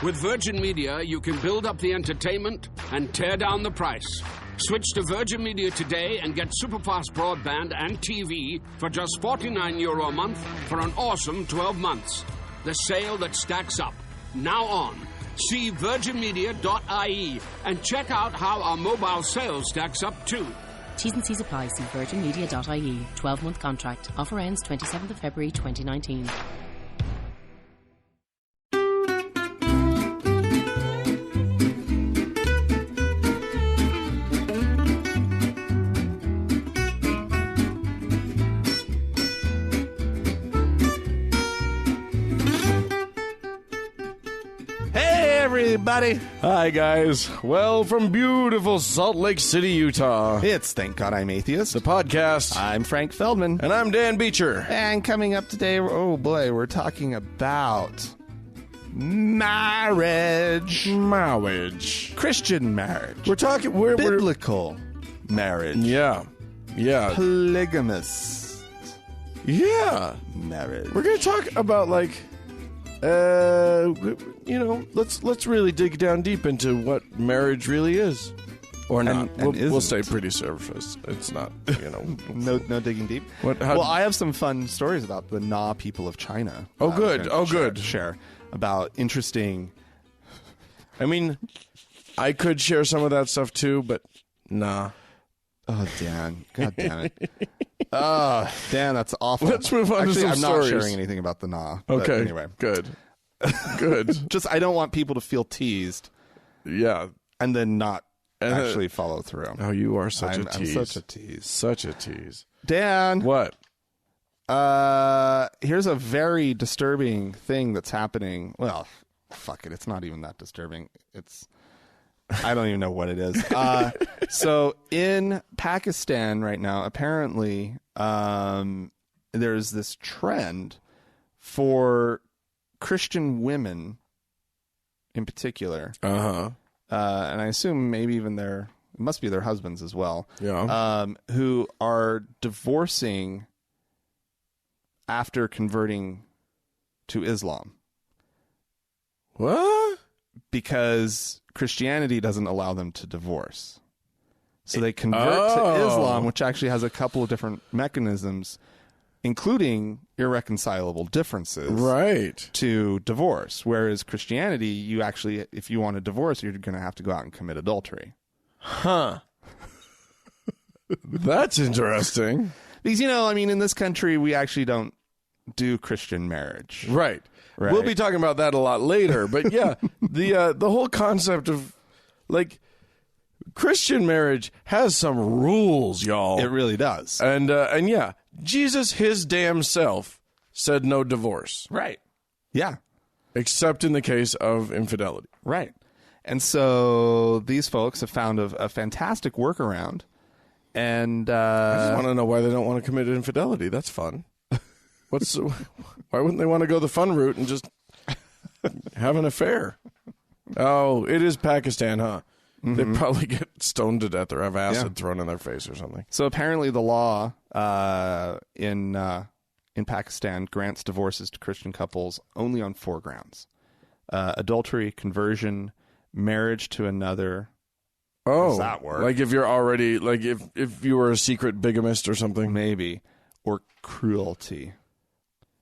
With Virgin Media, you can build up the entertainment and tear down the price. Switch to Virgin Media today and get superfast broadband and TV for just €49 a month for an awesome 12 months. The sale that stacks up. Now on. See virginmedia.ie and check out how our mobile sales stacks up too. T's and C's apply. See virginmedia.ie. 12-month contract. Offer ends 27th of February 2019. Everybody. Hi, guys. Well, from beautiful Salt Lake City, Utah, It's Thank God I'm Atheist. the podcast. I'm Frank Feldman. And I'm Dan Beecher. And coming up today, oh boy, we're talking about marriage. Marriage. Christian marriage. We're talking... We're biblical marriage. Yeah. Polygamous Yeah. marriage. We're going to talk about, like... let's really dig down deep into what marriage really is, or not. And We'll stay pretty surface. It's not, no digging deep. How- Well, I have some fun stories about the Na people of China. Oh, good. Good. Share about interesting. I mean, I could share some of that stuff too, but nah. Oh, Dan. God damn it. Dan, that's awful. Let's move on Actually, to some I'm stories. not sharing anything about the Na. but Okay. Anyway. Good. Just, I don't want people to feel teased Yeah. and then not actually follow through. Oh, you are such a I'm tease. such a tease. Such a tease. Dan. What? Here's a very disturbing thing that's happening. Well, fuck it. It's not even that disturbing. I don't even know what it is. So in Pakistan right now, apparently, there's this trend for Christian women in particular. Uh-huh. And I assume maybe even it must be their husbands as well. Yeah. Who are divorcing after converting to Islam. What? Because Christianity doesn't allow them to divorce. So they convert to Islam, which actually has a couple of different mechanisms, including irreconcilable differences, Right. to divorce. Whereas Christianity, you actually, if you want to divorce, you're going to have to go out and commit adultery. Huh. That's interesting. Because, in this country, we actually don't do Christian marriage. Right. We'll be talking about that a lot later, but yeah, the whole concept of like Christian marriage has some rules, y'all. It really does. And yeah, Jesus, his damn self, said no divorce. Right. Yeah. Except in the case of infidelity. Right. And so these folks have found a fantastic workaround. And I just want to know why they don't want to commit infidelity. That's fun. Why wouldn't they want to go the fun route and just have an affair? Oh, it is Pakistan, huh? Mm-hmm. They probably get stoned to death or have acid thrown in their face or something. So apparently the law in Pakistan grants divorces to Christian couples only on 4 grounds. Adultery, conversion, marriage to another. Oh, does that work? Like if you're already, like if you were a secret bigamist or something? Maybe. Or cruelty.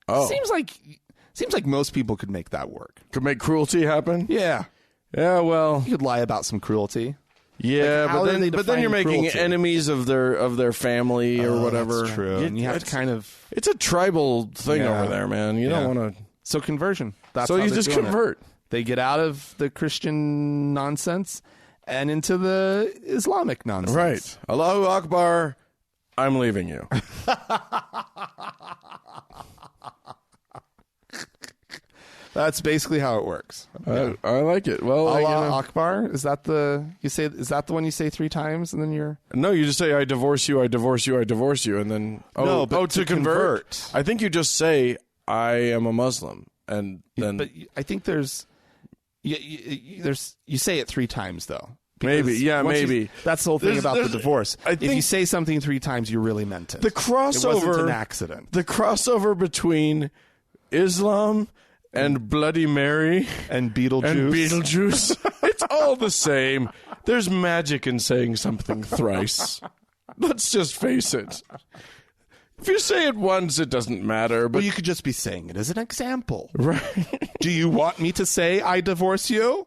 Oh. Seems like most people could make that work. Could make cruelty happen? Yeah. Yeah, well. You could lie about some cruelty. Yeah, Like, but then you're making cruelty? Enemies of their family or whatever. That's true. And you have to kind of... It's a tribal thing over there, man. You don't want to... So conversion. That's so how you they're just doing convert. It. They get out of the Christian nonsense and into the Islamic nonsense. Right. Allahu Akbar, I'm leaving you. That's basically how it works. I like it. Well, Allah Akbar, is that the one you say 3 times and then you're... No, you just say I divorce you, I divorce you, I divorce you, and then to convert. I think you just say I am a Muslim, and then But I think there's you say it 3 times though. Maybe, maybe. That's the whole thing about the divorce. If you say something 3 times, you really meant it. The crossover, it wasn't an accident. The crossover between Islam and Bloody Mary And Beetlejuice. and Beetlejuice. It's all the same. There's magic in saying something thrice. Let's just face it. If you say it once, it doesn't matter. But Well, you could just be saying it as an example. right. Do you want me to say I divorce you?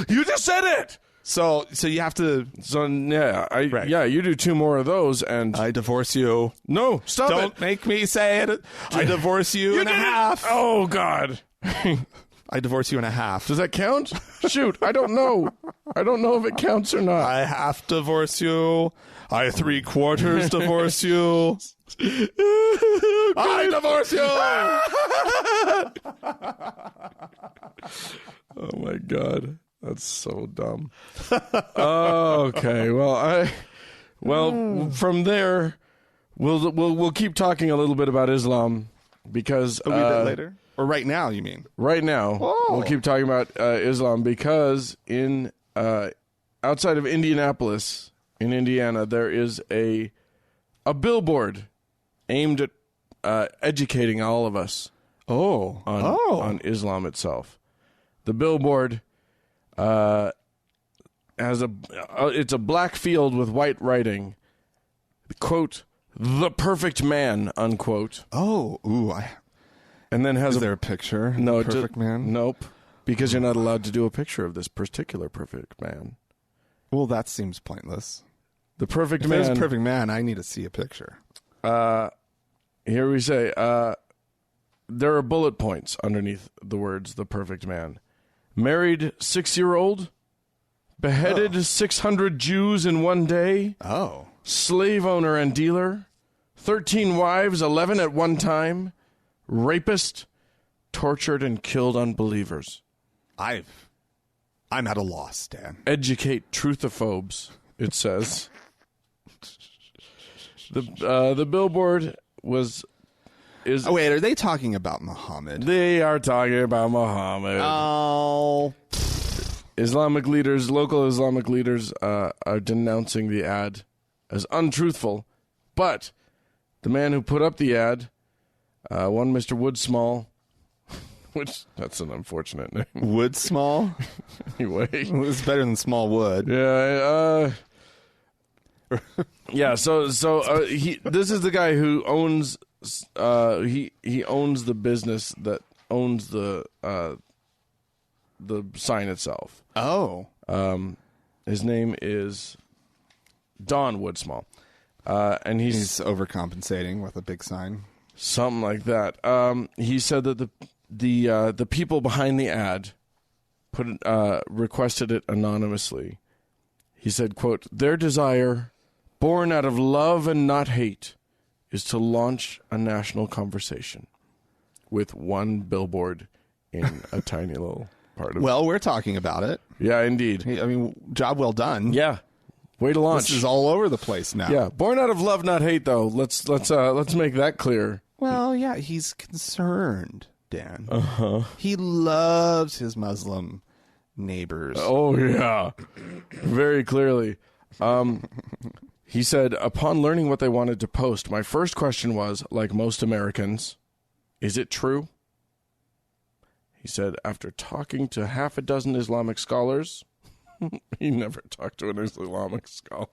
You just said it. So you have to. So yeah, Right. yeah, you do 2 more of those, and I divorce you. no, stop Don't it. make me say it. I divorce you, in a did it. half. Oh God. I divorce you in a half. Does that count? Shoot, I don't know. I don't know if it counts or not. I half divorce you. I 3/4 divorce you. I divorce you. Oh my God, that's so dumb. Okay, well, from there, we'll keep talking a little bit about Islam because A wee bit later, or right now? You mean? right now we'll keep talking about Islam because in outside of Indianapolis, in Indiana, there is a billboard aimed at educating all of us on Islam itself. The billboard has it's a black field with white writing, quote, "The perfect man," unquote, And then has is there a picture? no Perfect man. Nope, because you're not allowed to do a picture of this particular perfect man. Well, that seems pointless. The perfect If man. there's a perfect man, I need to see a picture. Here we say there are bullet points underneath the words "the perfect man." Married 6-year-old, beheaded 600 Jews in one day, Oh. slave owner and dealer, 13 wives, 11 at one time, rapist, tortured and killed unbelievers. I'm at a loss, Dan. Educate truthophobes, it says. The billboard is. Oh, wait, are they talking about Muhammad? They are talking about Muhammad. Oh. Islamic leaders, local Islamic leaders, are denouncing the ad as untruthful. But the man who put up the ad, one Mr. Woodsmall, which that's an unfortunate name. Wood Small? Anyway, It's better than Small Wood. yeah, yeah. So this is the guy who owns. He owns the business that owns the sign itself. Oh. His name is Don Woodsmall, and He's overcompensating with a big sign. something like that. He said that the people behind the ad requested it anonymously. He said, quote, "Their desire, born out of love and not hate, is to launch a national conversation with one billboard in a tiny little part of Well, we're talking about it. Yeah, indeed. I mean, job well done. Yeah. Way to launch. This is all over the place now. Yeah. Born out of love, not hate, though. Let's make that clear. Well, yeah, he's concerned, Dan. Uh-huh. He loves his Muslim neighbors. Oh, yeah. Very clearly. He said, upon learning what they wanted to post, my first question was, like most Americans, is it true? He said, after talking to half a dozen Islamic scholars, he never talked to an Islamic scholar.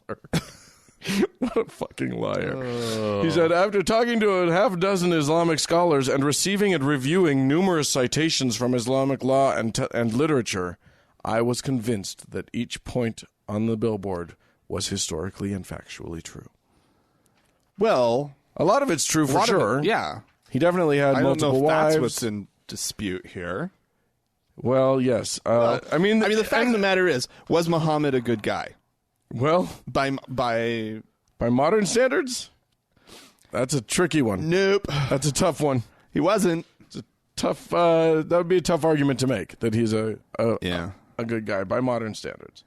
What a fucking liar. He said, after talking to a half dozen Islamic scholars and receiving and reviewing numerous citations from Islamic law and literature, I was convinced that each point on the billboard was historically and factually true. Well, A lot of it's true for sure. Yeah. He definitely had I don't know multiple if wives. that's what's in dispute here. Well, yes. I mean, the fact of the matter is, was Muhammad a good guy? well, By by modern standards, that's a tricky one. nope, That's a tough one. he wasn't. It's a tough. That would be a tough argument to make that he's a Yeah. good guy by modern standards.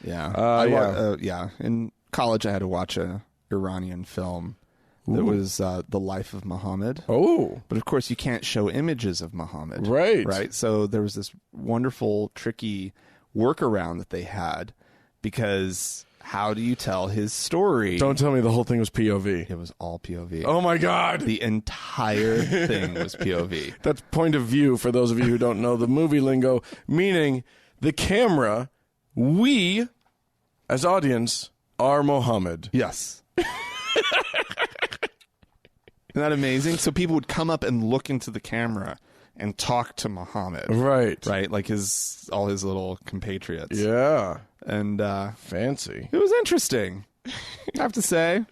Yeah. Yeah. In college, I had to watch a Iranian film that was The Life of Muhammad. Oh, But of course, you can't show images of Muhammad. Right. Right. So there was this wonderful, tricky workaround that they had because how do you tell his story? Don't tell me the whole thing was POV. It was all POV. Oh my God. The entire thing was POV. That's point of view for those of you who don't know the movie lingo, meaning the camera, we, as audience, are Mohammed. Yes. Isn't that amazing? So people would come up and look into the camera and talk to Muhammad. Right. Right? Like all his little compatriots. Yeah. And fancy. it was interesting, I have to say.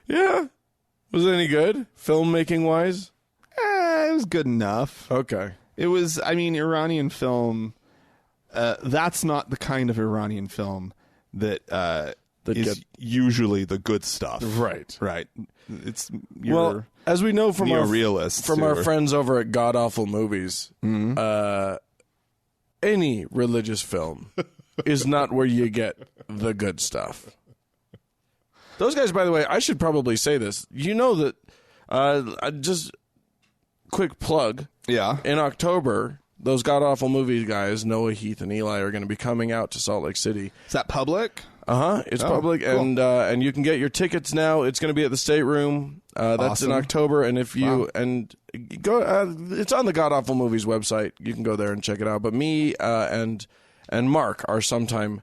Yeah. Was it any good, filmmaking wise? It was good enough. Okay. It was, Iranian film, that's not the kind of Iranian film that is usually the good stuff. Right. Right. It's well, as we know from our friends over at God Awful Movies, any religious film is not where you get the good stuff. Those guys, by the way, I should probably say this. You know that, just quick plug. Yeah. In October, those God Awful Movies guys, Noah, Heath, and Eli, are going to be coming out to Salt Lake City. Is that public? It's public, cool. and you can get your tickets now. It's going to be at the State Room. That's Awesome. in October, and if you and go, it's on the God Awful Movies website. You can go there and check it out. But me and Mark, our sometime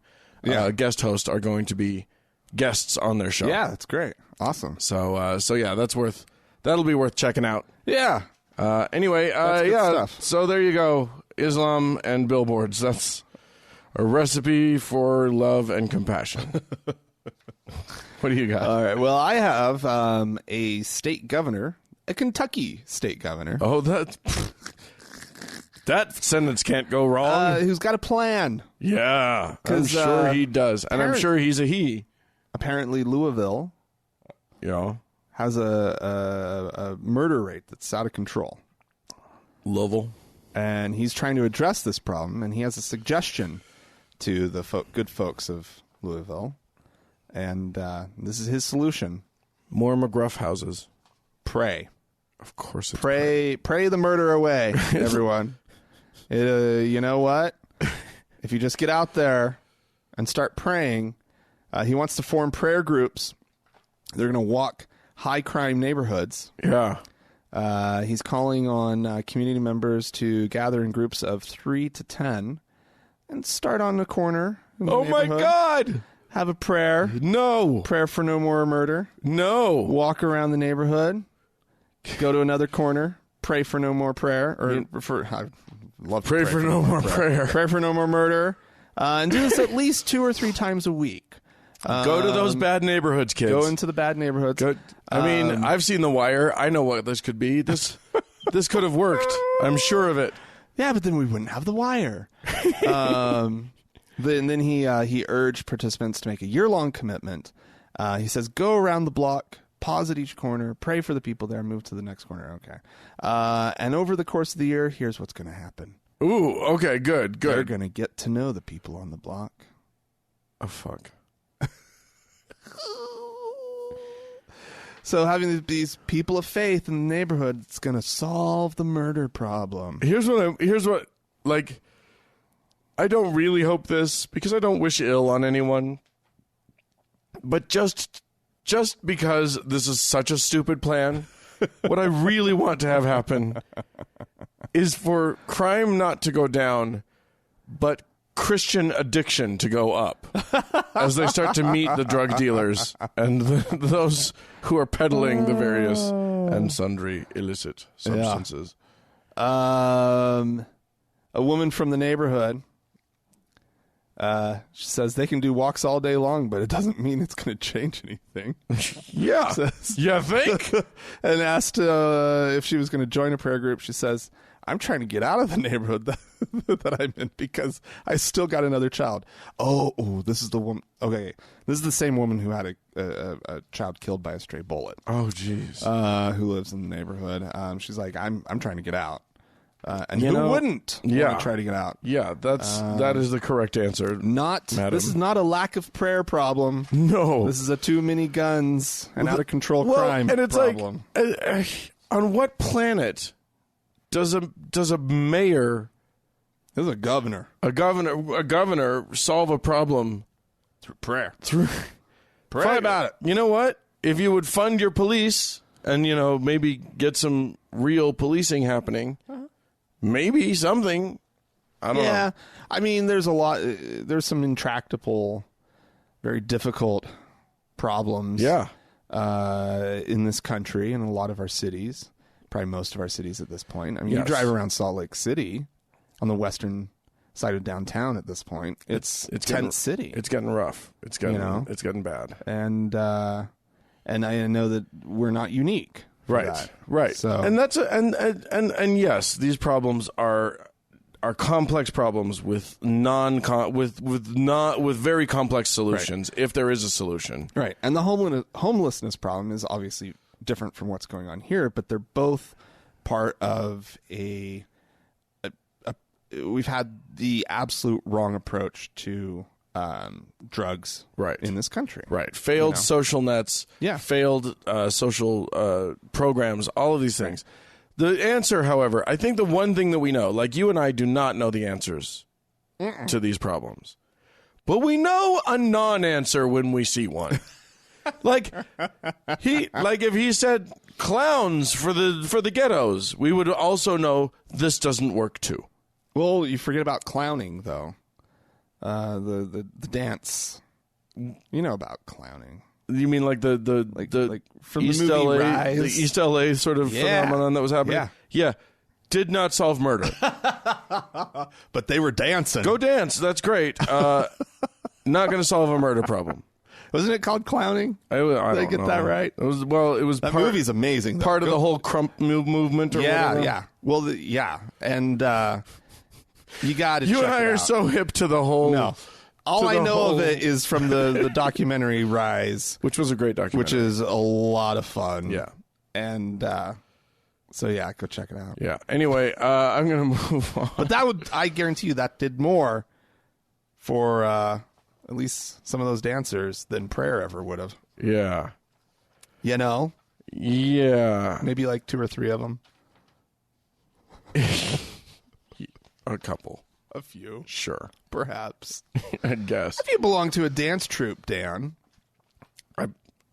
guest host, are going to be guests on their show. Yeah, that's great. Awesome. So yeah, that'll be worth checking out. Yeah. Anyway, That's good stuff. So there you go, Islam and billboards. That's a recipe for love and compassion. What do you got? All right. Well, I have a state governor, a Kentucky state governor. Oh, that sentence can't go wrong. Who's got a plan. Yeah, I'm 'Cause, sure he does. And I'm sure he's a he. Apparently, Louisville has a murder rate that's out of control. Louisville. And he's trying to address this problem, and he has a suggestion to the good folks of Louisville. And this is his solution. More McGruff houses. Pray. Of course it's Pray the murder away, everyone. You know what? If you just get out there and start praying, he wants to form prayer groups. They're going to walk high-crime neighborhoods. Yeah. He's calling on community members to gather in groups of 3 to 10 and start on the corner. Oh, my God. Have a prayer. No. Prayer for no more murder. No. Walk around the neighborhood. Go to another corner. Pray for no more prayer. I love to Pray for no more prayer. Pray for no more murder. And do this at least 2 or 3 times a week. Go to those bad neighborhoods, kids. Go into the bad neighborhoods. I mean, I've seen The Wire. I know what this could be. This could have worked. I'm sure of it. Yeah, but then we wouldn't have The Wire. Then he urged participants to make a year-long commitment. He says, go around the block, pause at each corner, pray for the people there, move to the next corner. Okay. And over the course of the year, here's what's going to happen. Ooh, okay, good. They're going to get to know the people on the block. Oh, fuck. So having these people of faith in the neighborhood, it's going to solve the murder problem. Here's what, I don't really hope this because I don't wish ill on anyone. But just because this is such a stupid plan, what I really want to have happen is for crime not to go down, but Christian addiction to go up as they start to meet the drug dealers and those who are peddling the various and sundry illicit substances. Yeah. A woman from the neighborhood, she says they can do walks all day long, but it doesn't mean it's going to change anything. Yeah. You think? And asked if she was going to join a prayer group. She says, I'm trying to get out of the neighborhood that I'm in because I still got another child. Oh, this is the woman. Okay, this is the same woman who had a child killed by a stray bullet. Oh, jeez. Who lives in the neighborhood. She's like, I'm trying to get out. And you who wouldn't want to try to get out? Yeah, that is the correct answer. This is not a lack of prayer problem. No. This is a too many guns and out of control crime and it's problem. Like, on what planet does a mayor, This is a governor a governor solve a problem through prayer? Pray about it. You know what? If you would fund your police and, maybe get some real policing happening, maybe something. I don't know. I mean, there's some intractable, very difficult problems in this country and a lot of our cities, probably most of our cities at this point. I mean, you drive around Salt Lake City on the western side of downtown at this point. It's tent city. It's getting rough. It's getting bad. And I know that we're not unique. Right. So, and that's and yes, these problems are complex problems with very complex solutions, if there is a solution. Right. And the homelessness problem is obviously different from what's going on here, but they're both part of we've had the absolute wrong approach to drugs in this country. Right. Failed social nets, failed social programs, all of these things. The answer, however, I think the one thing that we know, like you and I do not know the answers to these problems. But we know a non-answer when we see one. If he said clowns for the ghettos, we would also know this doesn't work too. Well, you forget about clowning though. The dance. You know about clowning. You mean like the from East the movie LA, Rise? the East LA sort of phenomenon that was happening? Yeah. Did not solve murder. But they were dancing. Go dance. That's great. Not going to solve a murder problem. Wasn't it called clowning? I don't Did I get know. that right? It was that movie's amazing. Part of the whole crump movement or whatever. Yeah. Well, and you got to check You and I are so hip to the whole... No. All I know of it is from the documentary Rise. Which was a great documentary. Which is a lot of fun. Yeah. And so, go check it out. Yeah. Anyway, I'm going to move on. But I guarantee you that did more for at least some of those dancers than prayer ever would have. Yeah. Yeah. Maybe like 2 or 3 of them. A couple. A few. Sure. Perhaps. I guess. If you belong to a dance troupe, Dan.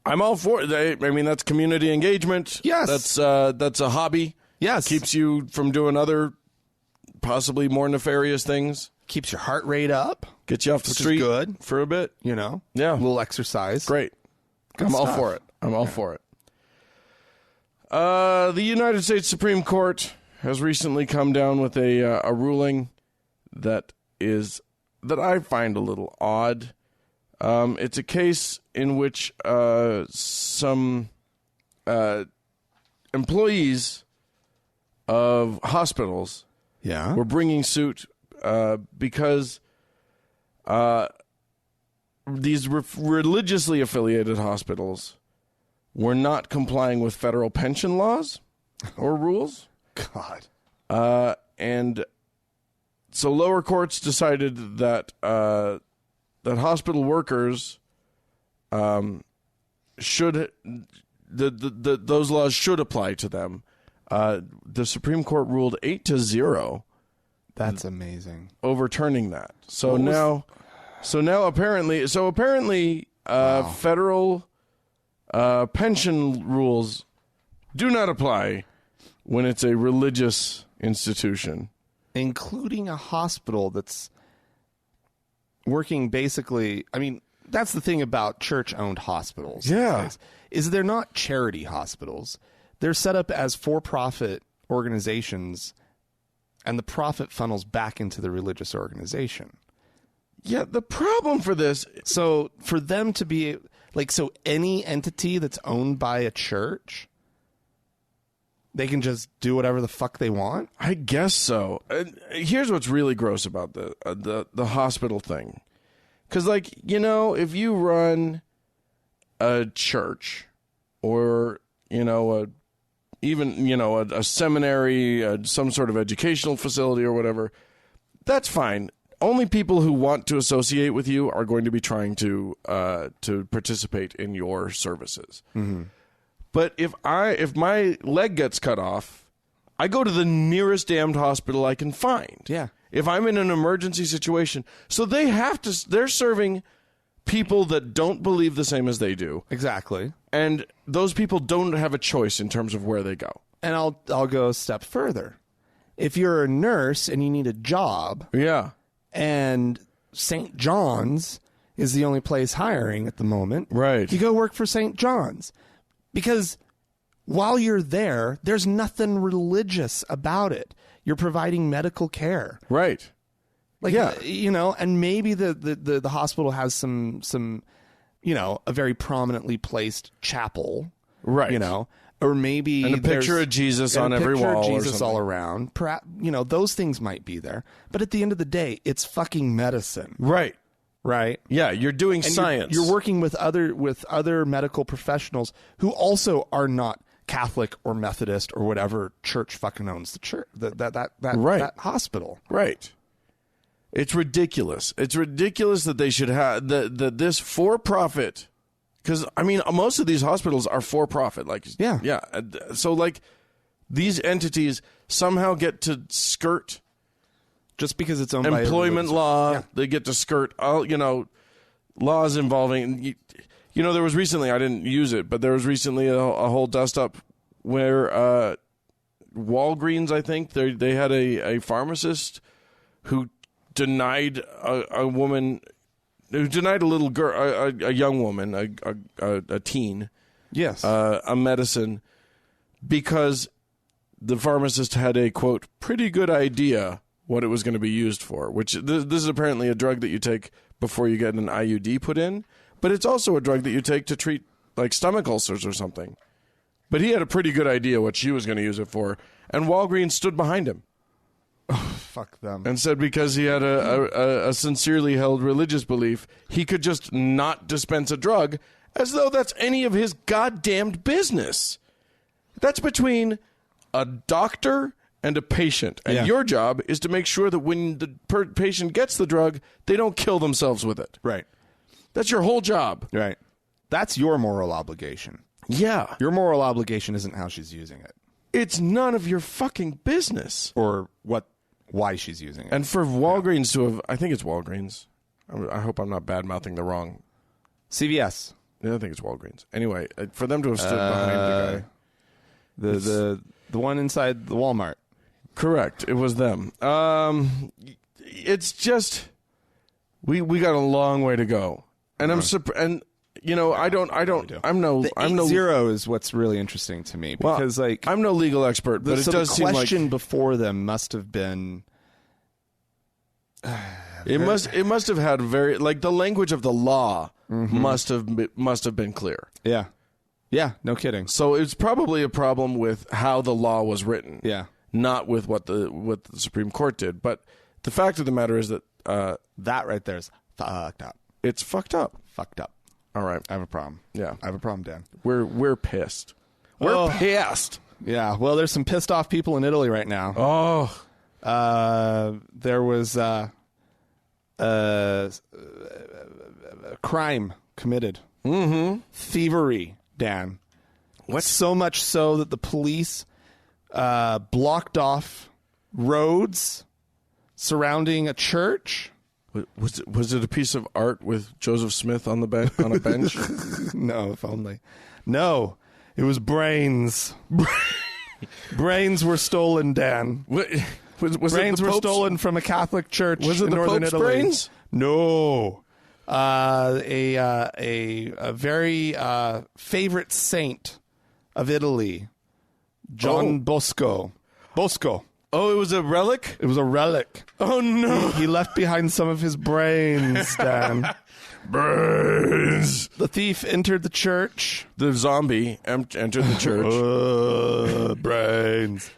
I'm all for it. I mean, that's community engagement. Yes. That's a hobby. Yes. Keeps you from doing other possibly more nefarious things. Keeps your heart rate up. Gets you off the street good for a bit. Yeah. A little exercise. Great. Good all stuff. for it. I'm all for it. The United States Supreme Court has recently come down with a ruling that I find a little odd. It's a case in which some employees of hospitals were bringing suit because these religiously affiliated hospitals were not complying with federal pension laws or rules. God. And so lower courts decided that that hospital workers should those laws should apply to them. The Supreme Court ruled 8-0. That's amazing. Overturning that. So now apparently wow. Federal pension rules do not apply when it's a religious institution. Including a hospital that's working basically... I mean, that's the thing about church-owned hospitals. Yeah. Is they're not charity hospitals. They're set up as for-profit organizations, and the profit funnels back into the religious organization. Yeah, the problem for this... So for them to be... so any entity that's owned by a church... they can just do whatever the fuck they want? I guess so. Here's what's really gross about the hospital thing. Because, if you run a church or, a seminary, some sort of educational facility or whatever, that's fine. Only people who want to associate with you are going to be trying to participate in your services. Mm-hmm. But if my leg gets cut off, I go to the nearest damned hospital I can find. Yeah. If I'm in an emergency situation. So they're serving people that don't believe the same as they do. Exactly. And those people don't have a choice in terms of where they go. And I'll go a step further. If you're a nurse and you need a job, Yeah. and St. John's is the only place hiring at the moment, Right. you go work for St. John's. Because while you're there, there's nothing religious about it. You're providing medical care. Right. Like, Yeah. you know, and maybe the hospital has some, you know, a very prominently placed chapel. Right. You know, or maybe And a picture there's- of Jesus and on a every picture wall of or Jesus something. all around. Perhaps, you know, those things might be there. But at the end of the day, it's fucking medicine, Right. right? Yeah, you're doing And science. You're working with other medical professionals who also are not Catholic or Methodist or whatever church fucking owns the church Right. that hospital. Right. It's ridiculous. It's ridiculous that they should have that this for-profit. Because I mean, most of these hospitals are for-profit. Like, Yeah. So like, these entities somehow get to skirt Just because it's owned by a employment religious- law. Yeah. They get to skirt all, you know, laws involving. You know, there was recently, I didn't use it, but there was recently a whole dust up where Walgreens, I think, they had a pharmacist who denied a woman, who denied a little girl, a young woman, a teen, Yes. a medicine because the pharmacist had a, quote, pretty good idea what it was going to be used for, which this is apparently a drug that you take before you get an IUD put in, but it's also a drug that you take to treat like stomach ulcers or something. But he had a pretty good idea what she was going to use it for, and Walgreens stood behind him Fuck them. and said because he had a sincerely held religious belief, he could just not dispense a drug as though that's any of his goddamned business. That's between a doctor and a patient. And Yeah. your job is to make sure that when the patient gets the drug, they don't kill themselves with it. Right. That's your whole job. Right. That's your moral obligation. Yeah. Your moral obligation isn't how she's using it It's none of your fucking business. or why she's using it. And for Walgreens to have, I think it's Walgreens. I hope I'm not bad-mouthing the wrong. CVS. I think it's Walgreens. Anyway, for them to have stood behind the guy. The one inside the Walmart. Correct. It was them. It's just we got a long way to go, and I'm and you know I'm no The 8-0 is what's really interesting to me because like I'm no legal expert, but it does the seem like question before them must have been it must have had very like the language of the law must have been clear. Yeah, no kidding. So it's probably a problem with how the law was written. Yeah. Not with what the Supreme Court did, but the fact of the matter is that That right there is fucked up. it's fucked up. Fucked up. All right. I have a problem. Yeah. I have a problem, Dan. We're pissed. We're pissed. Yeah, well, there's some pissed off people in Italy right now. Oh. There was a crime committed. Mm-hmm. Thievery, Dan. What? So much so that the police blocked off roads surrounding a church. Was it a piece of art with Joseph Smith on the on a bench? No, if only. No, it was brains. Brains were stolen, Dan. What, was Brains it the were Pope's? stolen from a Catholic church Was it in the northern Pope's Italy. brains? No. A very favorite saint of Italy, John Bosco. Oh, it was a relic? It was a relic. Oh, no. He left behind some of his brains, Dan. Brains. The thief entered the church. The zombie entered the church. Brains.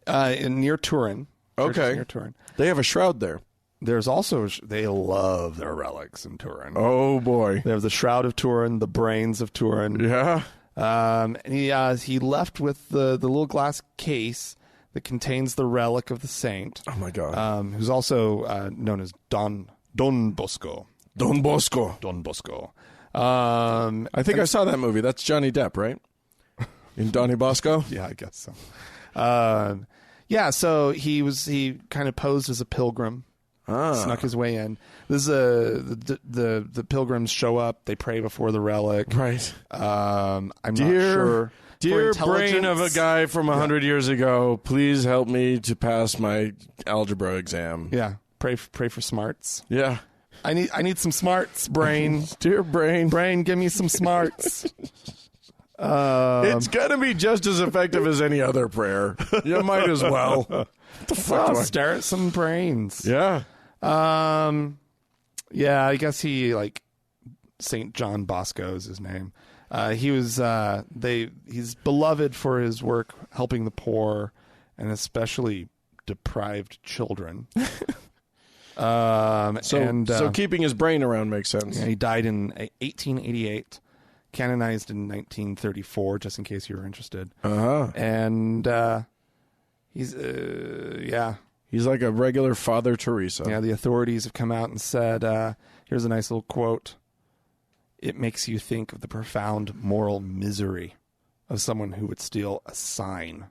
Near Turin. Church is Okay. near Turin. They have a shroud there. There's also, they love their relics in Turin. Oh, boy. They have the Shroud of Turin, the Brains of Turin. Yeah. And he left with the little glass case that contains the relic of the saint. Oh, my God. Who's also known as Don Bosco. Don Bosco. Don Bosco. I think I saw that movie. That's Johnny Depp, right? In Donnie Bosco? Yeah, I guess so. Yeah, so he kind of posed as a pilgrim. Snuck his way in. This is the pilgrims show up. They pray before the relic. Right. I'm not sure. Dear brain of a guy from 100 years ago, please help me to pass my algebra exam. Yeah. Pray for smarts. Yeah. I need some smarts, brain. Dear brain. Brain, give me some smarts. It's going to be just as effective as any other prayer. You might as well. What the fuck? Stare at some brains. Yeah. Yeah, I guess he, like, St. John Bosco is his name. He's beloved for his work helping the poor and especially deprived children. So keeping his brain around makes sense. Yeah, he died in 1888, canonized in 1934, just in case you were interested. And he's like a regular Father Teresa. Yeah, the authorities have come out and said, here's a nice little quote. It makes you think of the profound moral misery of someone who would steal a sign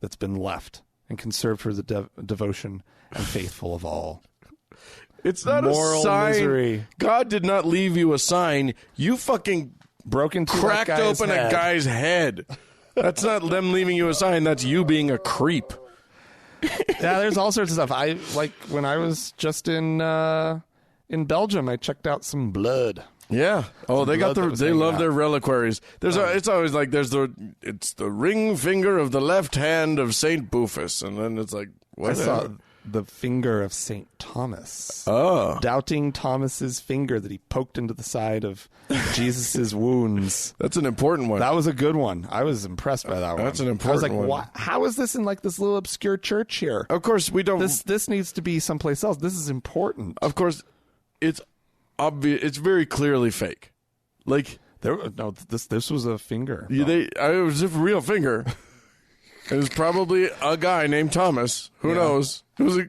that's been left and conserved for the devotion and faithful of all. It's not moral a sign. Misery. God did not leave you a sign. You fucking cracked open a guy's head. That's not them leaving you a sign. That's you being a creep. Yeah, there's all sorts of stuff. I like when I was just in Belgium, I checked out some blood. Yeah. Oh, they love their reliquaries. It's always like it's the ring finger of the left hand of Saint Bufus, and then it's like whatever. I saw the finger of Saint Thomas. Oh, doubting Thomas's finger that he poked into the side of Jesus's wounds. That's an important one. That was a good one. I was impressed by that one. That's an important one. I was like, how is this in like this little obscure church here? Of course, we don't. This needs to be someplace else. This is important. Of course, it's obvious. It's very clearly fake. Like this was a finger. It was a real finger. It was probably a guy named Thomas. Who knows? It was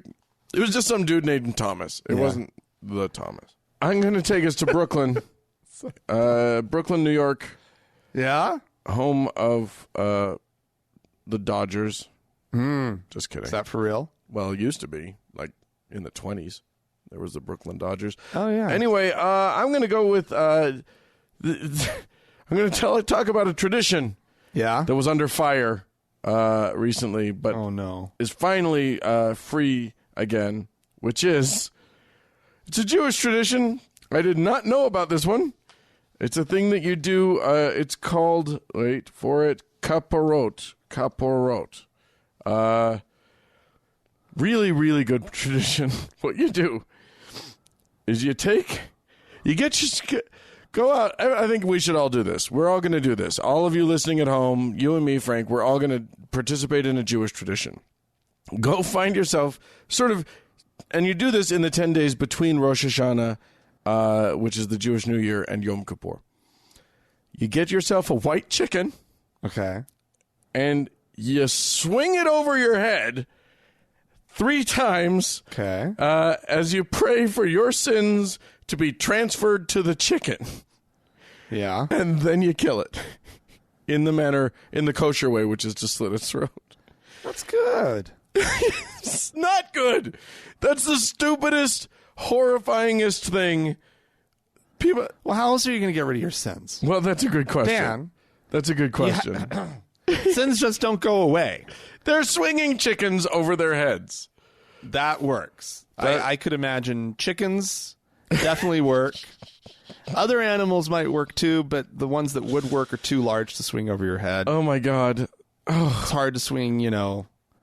just some dude named Thomas. It wasn't the Thomas. I'm going to take us to Brooklyn. Brooklyn, New York. Yeah? Home of the Dodgers. Just kidding. Is that for real? Well, it used to be. Like in the 20s. There was the Brooklyn Dodgers. Oh, yeah. Anyway, I'm going to go with... I'm going to talk about a tradition that was under fire recently, but is finally free again, which is... It's a Jewish tradition. I did not know about this one. It's a thing that you do. It's called, wait for it, kaporot. Kaporot. Really, really good tradition. What you do is go out. I think we should all do this. We're all going to do this. All of you listening at home, you and me, Frank, we're all going to participate in a Jewish tradition. Go find yourself and you do this in the 10 days between Rosh Hashanah, which is the Jewish New Year, and Yom Kippur. You get yourself a white chicken. Okay. And you swing it over your head 3 times. Okay. As you pray for your sins to be transferred to the chicken. Yeah. And then you kill it. In the kosher way, which is to slit its throat. That's good. It's not good. That's the stupidest, horrifyingest thing. People. Well, how else are you going to get rid of your sins? Well, that's a good question. Dan. That's a good question. Sins just don't go away. They're swinging chickens over their heads. That works. I could imagine chickens definitely work. Other animals might work too, but the ones that would work are too large to swing over your head. Oh, my God. It's hard to swing,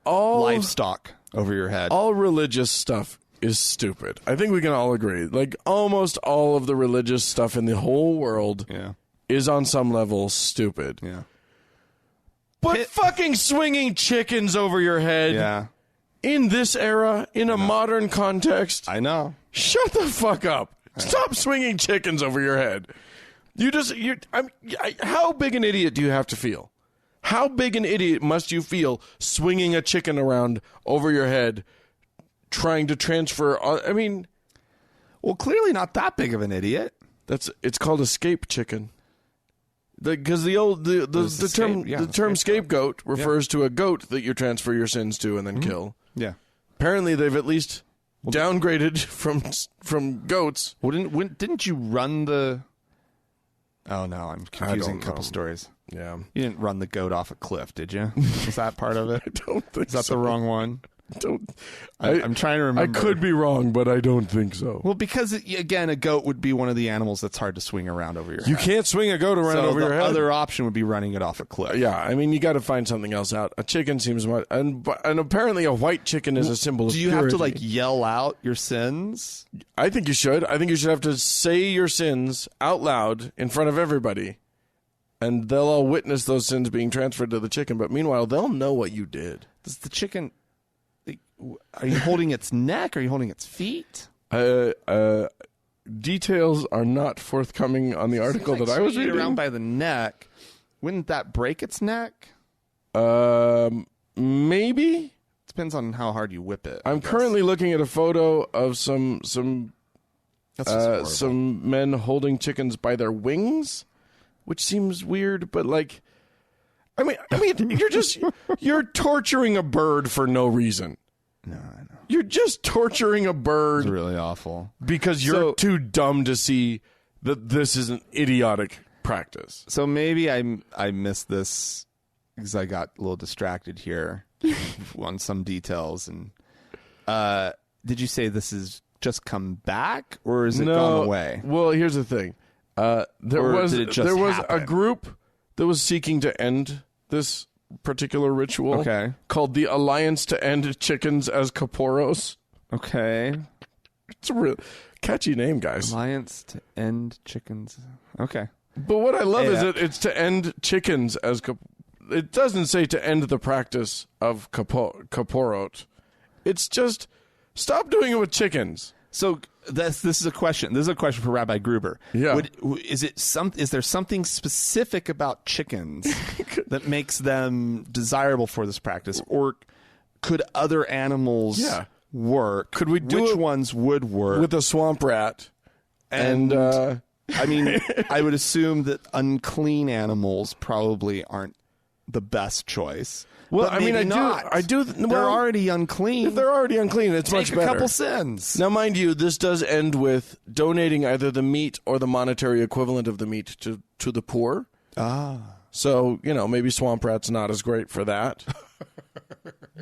livestock over your head. All religious stuff is stupid. I think we can all agree. Like, almost all of the religious stuff in the whole world is on some level stupid. Yeah. But fucking swinging chickens over your head in this era, in a modern context. I know. Shut the fuck up. Stop swinging chickens over your head. How big an idiot do you have to feel? How big an idiot must you feel swinging a chicken around over your head, trying to transfer? Well, clearly not that big of an idiot. It's called a scape chicken. Because the term scapegoat refers to a goat that you transfer your sins to and then kill. Yeah. Apparently, they've at least downgraded from goats. Well, didn't you run the... Oh, no, I'm confusing a couple stories. Yeah. You didn't run the goat off a cliff, did you? Was that part of it? I don't think so. Is that the wrong one? I'm trying to remember. I could be wrong, but I don't think so. Well, because, again, a goat would be one of the animals that's hard to swing around over your head. You can't swing a goat around over your head. The other option would be running it off a cliff. Yeah, I mean, you got to find something else out. A chicken seems much... And apparently a white chicken is a symbol of purity. Do you have to, like, yell out your sins? I think you should. I think you should have to say your sins out loud in front of everybody. And they'll all witness those sins being transferred to the chicken. But meanwhile, they'll know what you did. Does the chicken... Are you holding its neck? Are you holding its feet? Details are not forthcoming on the article that I was reading. Around by the neck. Wouldn't that break its neck? Maybe. Depends on how hard you whip it. I'm currently looking at a photo of some men holding chickens by their wings, which seems weird, but like, I mean, you're torturing a bird for no reason. No, I know. You're just torturing a bird. It's really awful. Because you're too dumb to see that this is an idiotic practice. So maybe I missed this because I got a little distracted here on some details. And did you say this has just come back, or is it gone away? Well, here's the thing. There was a group that was seeking to end this particular ritual called the Alliance to End Chickens as Caporos. Okay. It's a real catchy name, guys. Alliance to End Chickens. Okay. But what I love is it's to end chickens as it doesn't say to end the practice of caporot. It's just stop doing it with chickens. So this is a question. This is a question for Rabbi Gruber. Yeah. Is there something specific about chickens that makes them desirable for this practice, or could other animals work? Could we do which ones would work with a swamp rat? And I mean, I would assume that unclean animals probably aren't the best choice. Well, but I mean, I do. They're already unclean. If they're already unclean, it's much better. Take a couple sins. Now, mind you, this does end with donating either the meat or the monetary equivalent of the meat to the poor. Ah. So, maybe swamp rat's not as great for that.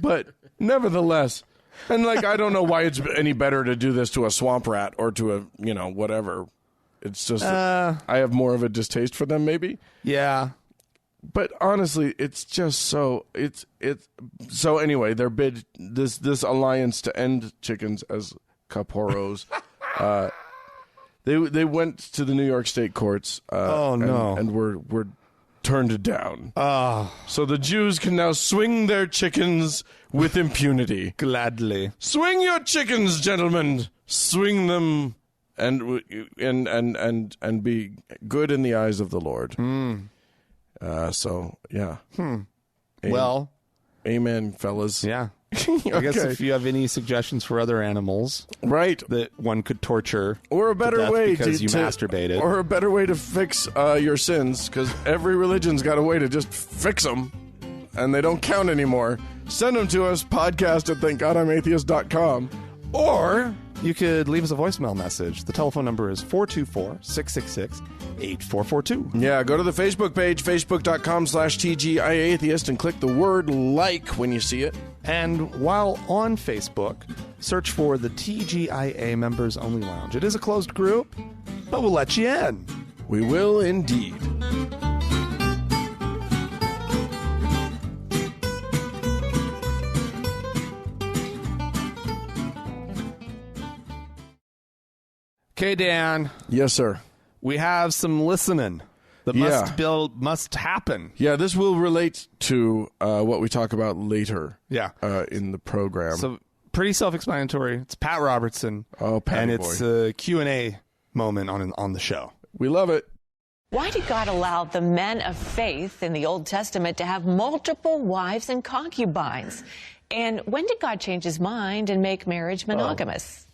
But nevertheless, and I don't know why it's any better to do this to a swamp rat or to a, whatever. It's just I have more of a distaste for them, maybe. Yeah. But honestly, it's just so so anyway, their bid this alliance to end chickens as caporos. They went to the New York State courts. And were turned down. So the Jews can now swing their chickens with impunity. Gladly. Swing your chickens, gentlemen. Swing them and be good in the eyes of the Lord. So, yeah. Well. Amen, fellas. Yeah. I guess if you have any suggestions for other animals, right, that one could torture, or a better way because you masturbated, or a better way to fix your sins, because every religion's got a way to just fix them, and they don't count anymore. Send them to us, podcast@thankgodimatheist.com, or you could leave us a voicemail message. The telephone number is 424-666-8442. Yeah, go to the Facebook page, facebook.com/TGIAtheist, and click the word like when you see it. And while on Facebook, search for the TGIA Members Only Lounge. It is a closed group, but we'll let you in. We will indeed. Okay, Dan. Yes, sir. We have some listening that must happen. Yeah, this will relate to what we talk about later. Yeah. In the program. So pretty self-explanatory. It's Pat Robertson. Oh, Patty and boy. It's a Q&A moment on the show. We love it. Why did God allow the men of faith in the Old Testament to have multiple wives and concubines? And when did God change his mind and make marriage monogamous?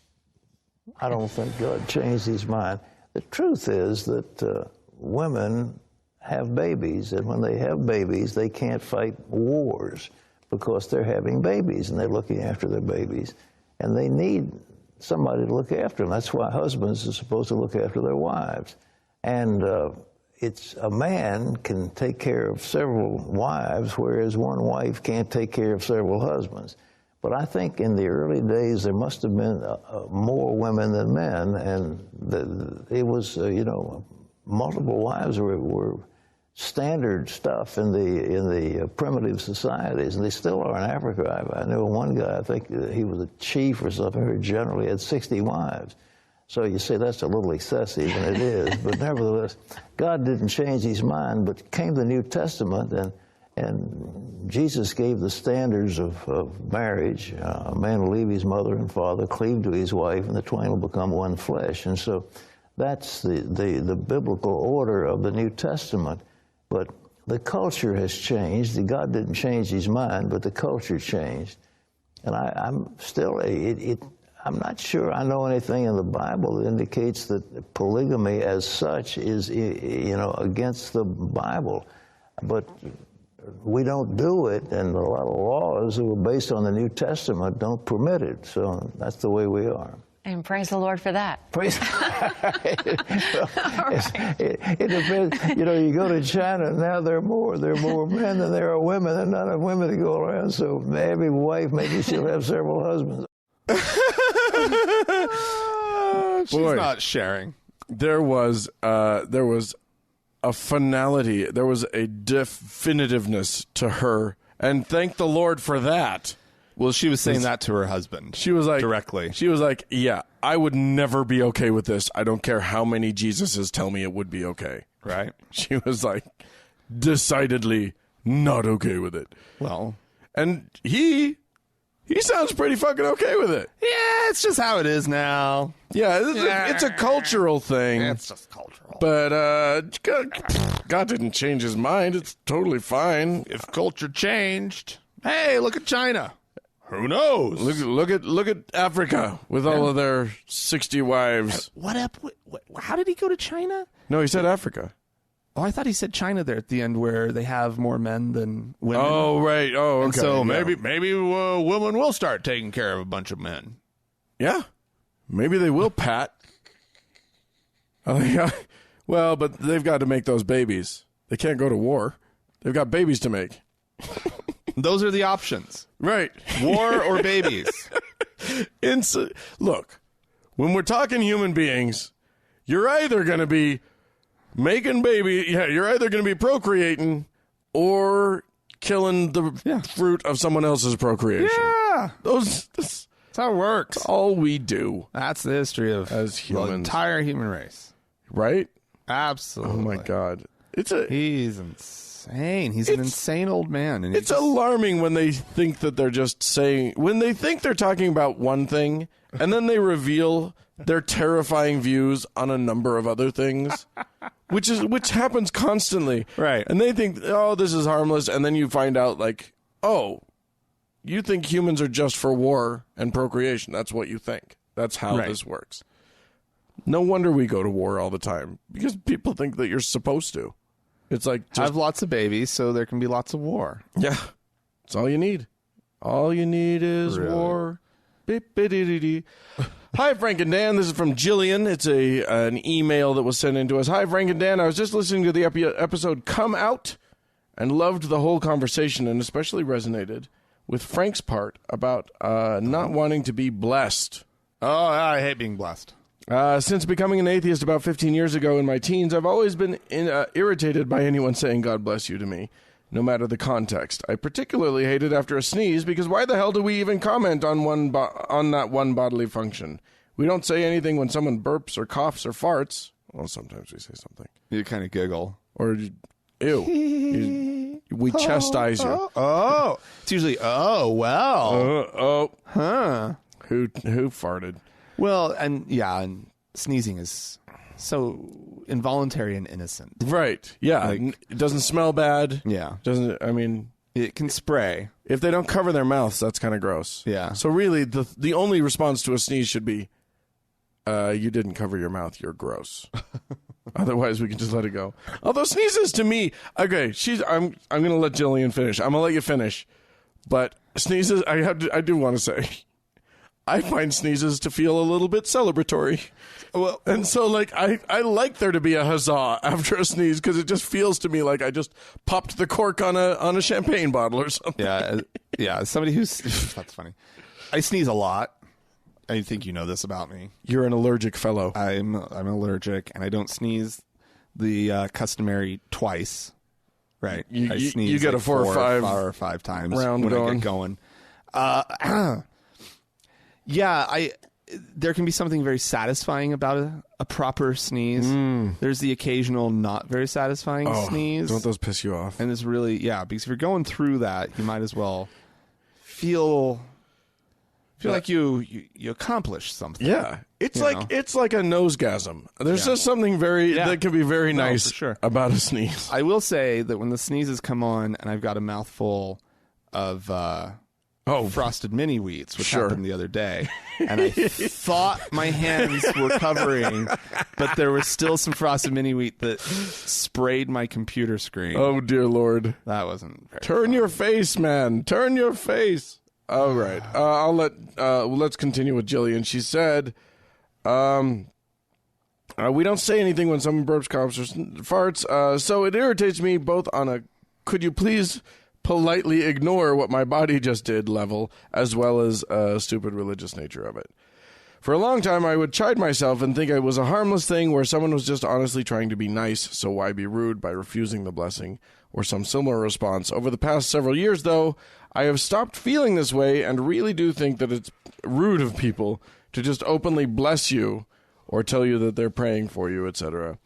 I don't think God changed his mind. The truth is that women have babies, and when they have babies, they can't fight wars because they're having babies and they're looking after their babies. And they need somebody to look after them. That's why husbands are supposed to look after their wives. And it's a man can take care of several wives, whereas one wife can't take care of several husbands. But I think in the early days there must have been more women than men, and it was, multiple wives were standard stuff in the primitive societies, and they still are in Africa. I know one guy, I think he was a chief or something, or generally had 60 wives. So you say that's a little excessive, and it is, but nevertheless, God didn't change his mind, but came the New Testament, and Jesus gave the standards of marriage. A man will leave his mother and father, cleave to his wife, and the twain will become one flesh. And so that's the biblical order of the New Testament. But the culture has changed. God didn't change his mind, but the culture changed. And I'm still, I'm not sure I know anything in the Bible that indicates that polygamy as such is, against the Bible. But we don't do it, and a lot of laws that were based on the New Testament don't permit it. So that's the way we are. And praise the Lord for that. Praise. It depends. You go to China now. There are more men than there are women. There are not enough women to go around. So every wife, maybe she'll have several husbands. She's not sharing. There was a finality. There was a definitiveness to her, and thank the Lord for that. Well, she was saying that to her husband. She was like, directly. She was like, yeah, I would never be okay with this. I don't care how many Jesuses tell me it would be okay. Right? She was like, decidedly not okay with it. Well, and he sounds pretty fucking okay with it. Yeah, it's just how it is now. Yeah, it's a cultural thing. It's just cultural. But God didn't change his mind. It's totally fine. If culture changed, hey, look at China. Who knows? Look at Africa with all of their 60 wives. How did he go to China? No, he said Africa. Oh, I thought he said China there at the end, where they have more men than women. Oh, right. Oh, okay. And so yeah. maybe women will start taking care of a bunch of men. Yeah, maybe they will, Pat. Well, but they've got to make those babies. They can't go to war. They've got babies to make. Those are the options. Right. War or babies. Look, when we're talking human beings, you're either going to be making baby. Yeah, you're either going to be procreating or killing the fruit of someone else's procreation. Yeah. That's how it works. That's all we do. That's the history of as humans. The entire human race. Right? Absolutely. Oh, my God. He's insane. He's an insane old man. And it's alarming when they think that they're just saying, when they think they're talking about one thing, and then they reveal their terrifying views on a number of other things, which happens constantly. Right. And they think, oh, this is harmless, and then you find out, like, oh, you think humans are just for war and procreation. That's what you think. That's how this works. No wonder we go to war all the time, because people think that you're supposed to. It's like, have lots of babies so there can be lots of war. Yeah. That's all you need. All you need is war. Hi, Frank and Dan. This is from Jillian. It's an email that was sent in to us. Hi, Frank and Dan. I was just listening to the episode Come Out and loved the whole conversation, and especially resonated with Frank's part about not wanting to be blessed. Oh, I hate being blessed. Since becoming an atheist about 15 years ago in my teens, I've always been irritated by anyone saying God bless you to me, no matter the context. I particularly hate it after a sneeze, because why the hell do we even comment on that one bodily function? We don't say anything when someone burps or coughs or farts. Well, sometimes we say something. You kind of giggle. Or, ew. We chastise you. Oh. It's usually, oh, well. Huh. Who farted? Well, and sneezing is so involuntary and innocent. Right. Yeah. It doesn't smell bad. Yeah. It can spray. If they don't cover their mouths, that's kind of gross. Yeah. So really, the only response to a sneeze should be, you didn't cover your mouth, you're gross. Otherwise, we can just let it go. Although sneezes to me, okay, I'm going to let Jillian finish. I'm going to let you finish. But sneezes, I do want to say, I find sneezes to feel a little bit celebratory. Well, And so, like, I like there to be a huzzah after a sneeze because it just feels to me like I just popped the cork on a champagne bottle or something. yeah. Somebody who's that's funny. I sneeze a lot. I think you know this about me. You're an allergic fellow. I'm allergic, and I don't sneeze the customary twice. Right. I sneeze you get like a four or five times round when I going. get going. Yeah, there can be something very satisfying about a proper sneeze. There's the occasional not very satisfying sneeze. Don't those piss you off? And it's really, because if you're going through that, you might as well feel like you accomplished something. Yeah. It's like a nosegasm. There's just something that can be very nice for sure. about a sneeze. I will say that when the sneezes come on and I've got a mouthful of frosted mini wheats, which happened the other day, and I thought my hands were covering, but there was still some frosted mini wheat that sprayed my computer screen. Oh, dear Lord. That wasn't very Turn fun. your face, man. Turn your face. All right. Let's continue with Jillian. She said, we don't say anything when someone burps, coughs, or farts, so it irritates me both on a could you please politely ignore what my body just did level, as well as stupid religious nature of it. For a long time, I would chide myself and think it was a harmless thing where someone was just honestly trying to be nice, so why be rude by refusing the blessing, or some similar response. Over the past several years, though, I have stopped feeling this way and really do think that it's rude of people to just openly bless you or tell you that they're praying for you, etc.,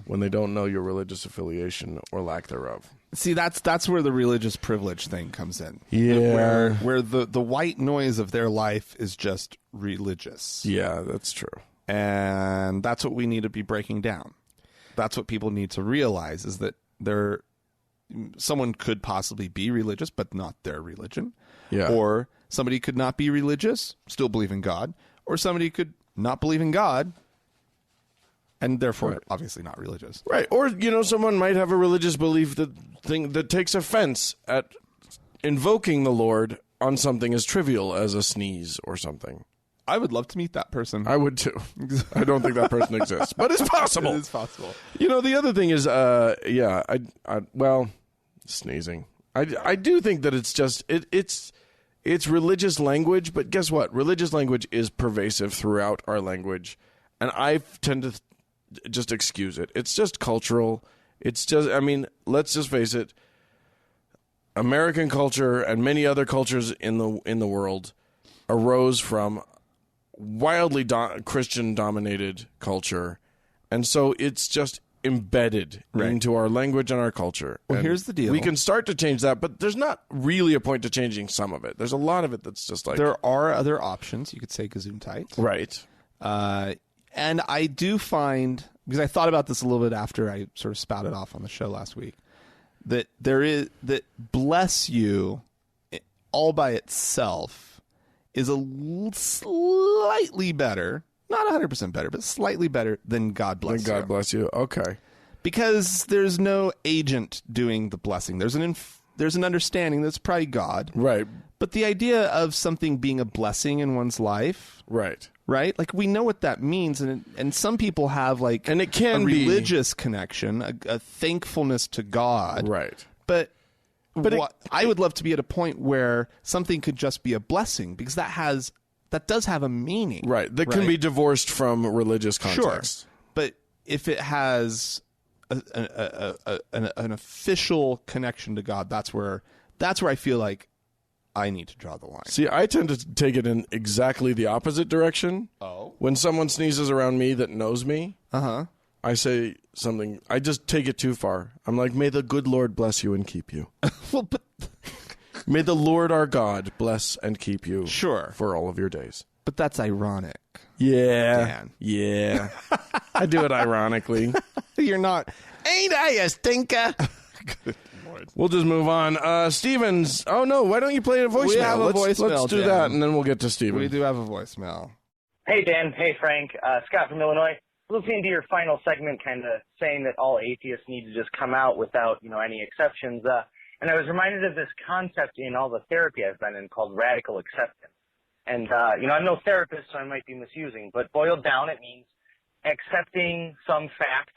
when they don't know your religious affiliation or lack thereof. See, that's where the religious privilege thing comes in. Yeah. Where the white noise of their life is just religious. Yeah, that's true. And that's what we need to be breaking down. That's what people need to realize, is that someone could possibly be religious, but not their religion. Yeah. Or somebody could not be religious, still believe in God. Or somebody could not believe in God, and therefore obviously not religious. Right. Or, someone might have a religious belief that takes offense at invoking the Lord on something as trivial as a sneeze or something. I would love to meet that person. I would too. I don't think that person exists, but it's possible. It is possible. The other thing is, sneezing. I do think that it's just, it's religious language, but guess what? Religious language is pervasive throughout our language, and I tend to just excuse it. It's just cultural. It's just, let's just face it. American culture and many other cultures in the world arose from wildly Christian-dominated culture, and so it's just embedded into our language and our culture. Well, and here's the deal. We can start to change that, but there's not really a point to changing some of it. There's a lot of it that's just like... There are other options. You could say Gesundheit. Right. And I do find, because I thought about this a little bit after I sort of spouted off on the show last week, that that bless you all by itself is slightly better, not 100% better, but slightly better than God bless you. God bless you. Okay. Because there's no agent doing the blessing. There's an understanding that's probably God. Right. But the idea of something being a blessing in one's life, right? Like, we know what that means, and some people have like and it can a be religious connection, a thankfulness to God, right? But I would love to be at a point where something could just be a blessing, because that does have a meaning, right? That can be divorced from religious context. Sure, but if it has an official connection to God, that's where I feel like I need to draw the line. See, I tend to take it in exactly the opposite direction. Oh. When someone sneezes around me that knows me, I say something. I just take it too far. I'm like, may the good Lord bless you and keep you. Well, but may the Lord our God bless and keep you. Sure. For all of your days. But that's ironic. Yeah. Dan. Yeah. I do it ironically. You're not. Ain't I a stinker? Good Lord. We'll just move on. Stevens. Oh, no. Why don't you play a voicemail? We have a voicemail, Let's do Dan. that, and then we'll get to Steven. We do have a voicemail. Hey, Dan. Hey, Frank. Scott from Illinois. Listening to your final segment, kind of saying that all atheists need to just come out without, any exceptions. And I was reminded of this concept in all the therapy I've been in called radical acceptance. And, I'm no therapist, so I might be misusing, but boiled down, it means accepting some fact,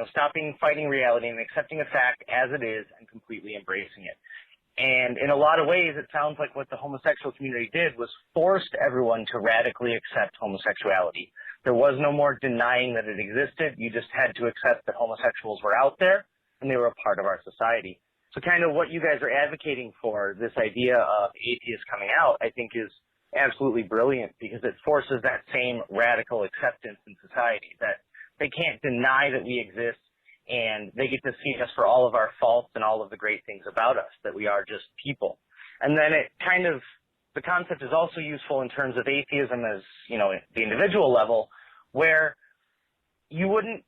stopping fighting reality and accepting a fact as it is and completely embracing it. And in a lot of ways, it sounds like what the homosexual community did was forced everyone to radically accept homosexuality. There was no more denying that it existed. You just had to accept that homosexuals were out there and they were a part of our society. So kind of what you guys are advocating for, this idea of atheists coming out, I think is absolutely brilliant because it forces that same radical acceptance in society that they can't deny that we exist and they get to see us for all of our faults and all of the great things about us, that we are just people. And then the concept is also useful in terms of atheism as, the individual level, where you wouldn't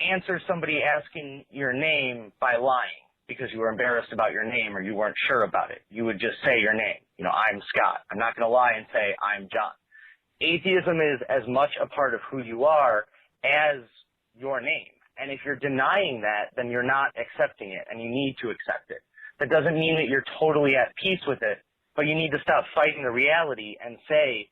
answer somebody asking your name by lying because you were embarrassed about your name or you weren't sure about it. You would just say your name. I'm Scott. I'm not going to lie and say I'm John. Atheism is as much a part of who you are as your name. And if you're denying that, then you're not accepting it, and you need to accept it. That doesn't mean that you're totally at peace with it, but you need to stop fighting the reality and say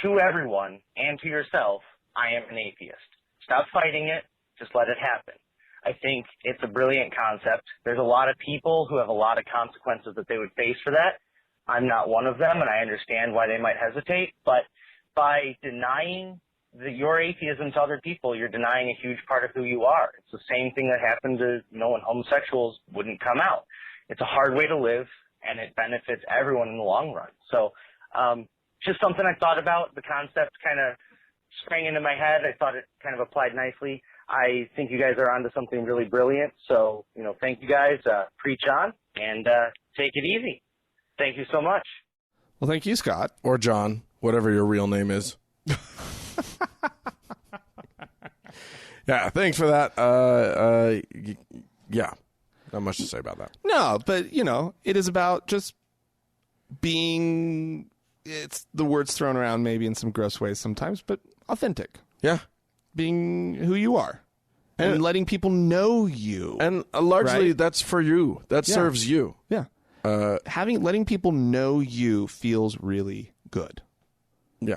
to everyone and to yourself, I am an atheist. Stop fighting it. Just let it happen. I think it's a brilliant concept. There's a lot of people who have a lot of consequences that they would face for that. I'm not one of them, and I understand why they might hesitate. But by denying your atheism to other people, you're denying a huge part of who you are. It's the same thing that happened to, when homosexuals wouldn't come out. It's a hard way to live, and it benefits everyone in the long run. So just something I thought about. The concept kind of sprang into my head. I thought it kind of applied nicely. I think you guys are onto something really brilliant. So, thank you guys. Preach on and take it easy. Thank you so much. Well, thank you, Scott. Or John, whatever your real name is. Yeah, thanks for that. Yeah, not much to say about that. No, but, it is about just being, it's the words thrown around maybe in some gross ways sometimes, but authentic. Yeah. Being who you are. And letting people know you. And largely right? that's for you. That serves you. Yeah. Letting people know you feels really good. Yeah.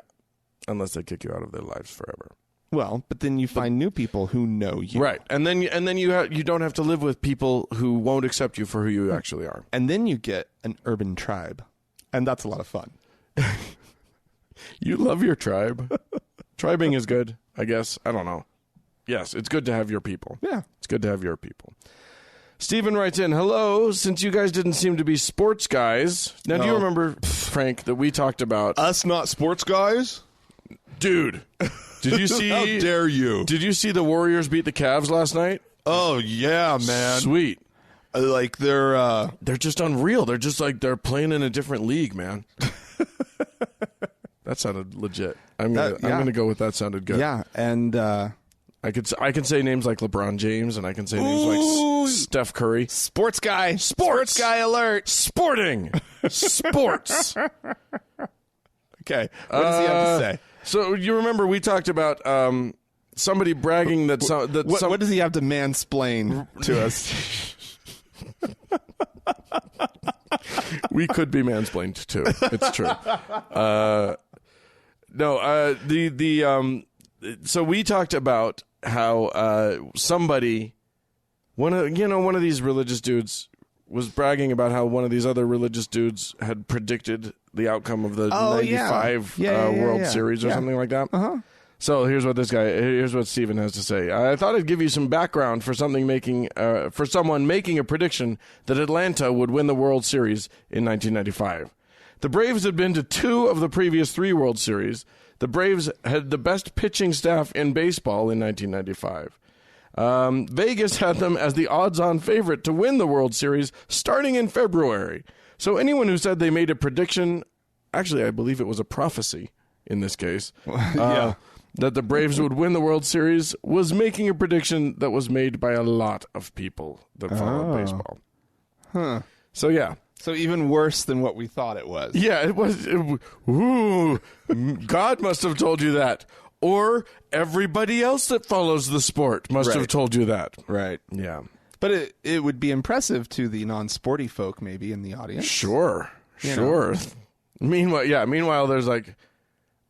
Unless they kick you out of their lives forever. Well, but then you find new people who know you. Right. And then you don't have to live with people who won't accept you for who you actually are. And then you get an urban tribe. And that's a lot of fun. You love your tribe. Tribing is good, I guess. I don't know. Yes, it's good to have your people. Yeah. It's good to have your people. Stephen writes in, hello, since you guys didn't seem to be sports guys. Now, do you remember, Frank, that we talked about... Us not sports guys? Dude, did you see... How dare you? Did you see the Warriors beat the Cavs last night? Oh, yeah, man. Sweet. Like, they're just unreal. They're just like, they're playing in a different league, man. That sounded legit. I'm gonna go with that sounded good. Yeah, and I can say names like LeBron James, and I can say names like Steph Curry. Sports guy. Sports guy alert. Sporting. Sports. Okay. What does he have to say? So you remember we talked about somebody bragging that what does he have to mansplain to us? We could be mansplained too. It's true. So we talked about how somebody, one of these religious dudes was bragging about how one of these other religious dudes had predicted the outcome of the 95 World Series or something like that. Uh-huh. So here's what Steven has to say. I thought I'd give you some background for someone making a prediction that Atlanta would win the World Series in 1995. The Braves had been to 2 of the previous 3 World Series. The Braves had the best pitching staff in baseball in 1995. Vegas had them as the odds-on favorite to win the World Series starting in February. So anyone who said they made a prediction, actually I believe it was a prophecy in this case, that the Braves would win the World Series was making a prediction that was made by a lot of people that follow baseball. Huh. So yeah. So even worse than what we thought it was. Yeah, it was. God must have told you that. Or everybody else that follows the sport must have told you that. Right. Yeah. But it would be impressive to the non-sporty folk maybe in the audience. Sure. Meanwhile, there's like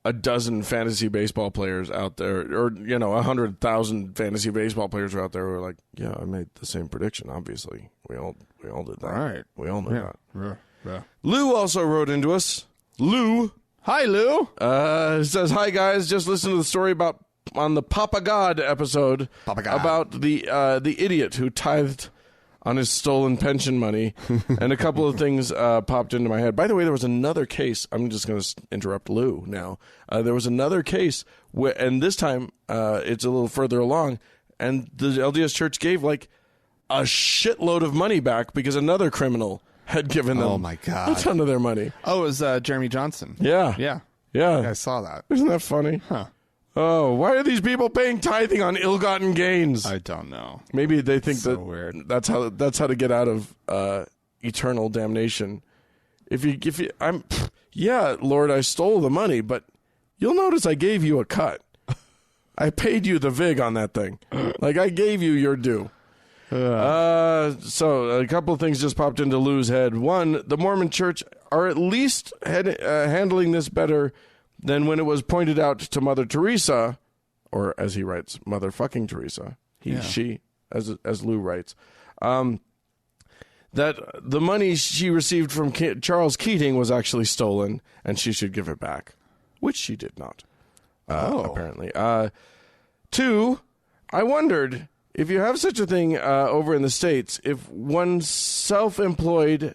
a dozen fantasy baseball players out there, or 100,000 fantasy baseball players are out there who are like, yeah, I made the same prediction. Obviously, we all did that. Right. We all know that. Yeah. Lou also wrote into us. Lou, Hi, Lou. says, "Hi guys, just listened to the story on the Papa God episode about the idiot who tithed on his stolen pension money, and a couple of things popped into my head. By the way, there was another case. I'm just going to interrupt Lou now. There was another case, and this time it's a little further along, and the LDS Church gave like a shitload of money back because another criminal had given them Oh, my God. a ton of their money. Oh, it was Jeremy Johnson. Yeah. Yeah. I saw that. Isn't that funny? Huh. Oh, why are these people paying tithing on ill-gotten gains? I don't know. Maybe they think So that weird. that's how to get out of eternal damnation. Yeah, Lord, I stole the money, but you'll notice I gave you a cut. I paid you the vig on that thing. Like, I gave you your due. So a couple of things just popped into Lou's head. One, the Mormon Church are at least handling this better than when it was pointed out to Mother Teresa, or as he writes, Motherfucking Teresa. She, as Lou writes, that the money she received from Charles Keating was actually stolen, and she should give it back, which she did not. Apparently. Two, I wondered if you have such a thing over in the States, if one was self-employed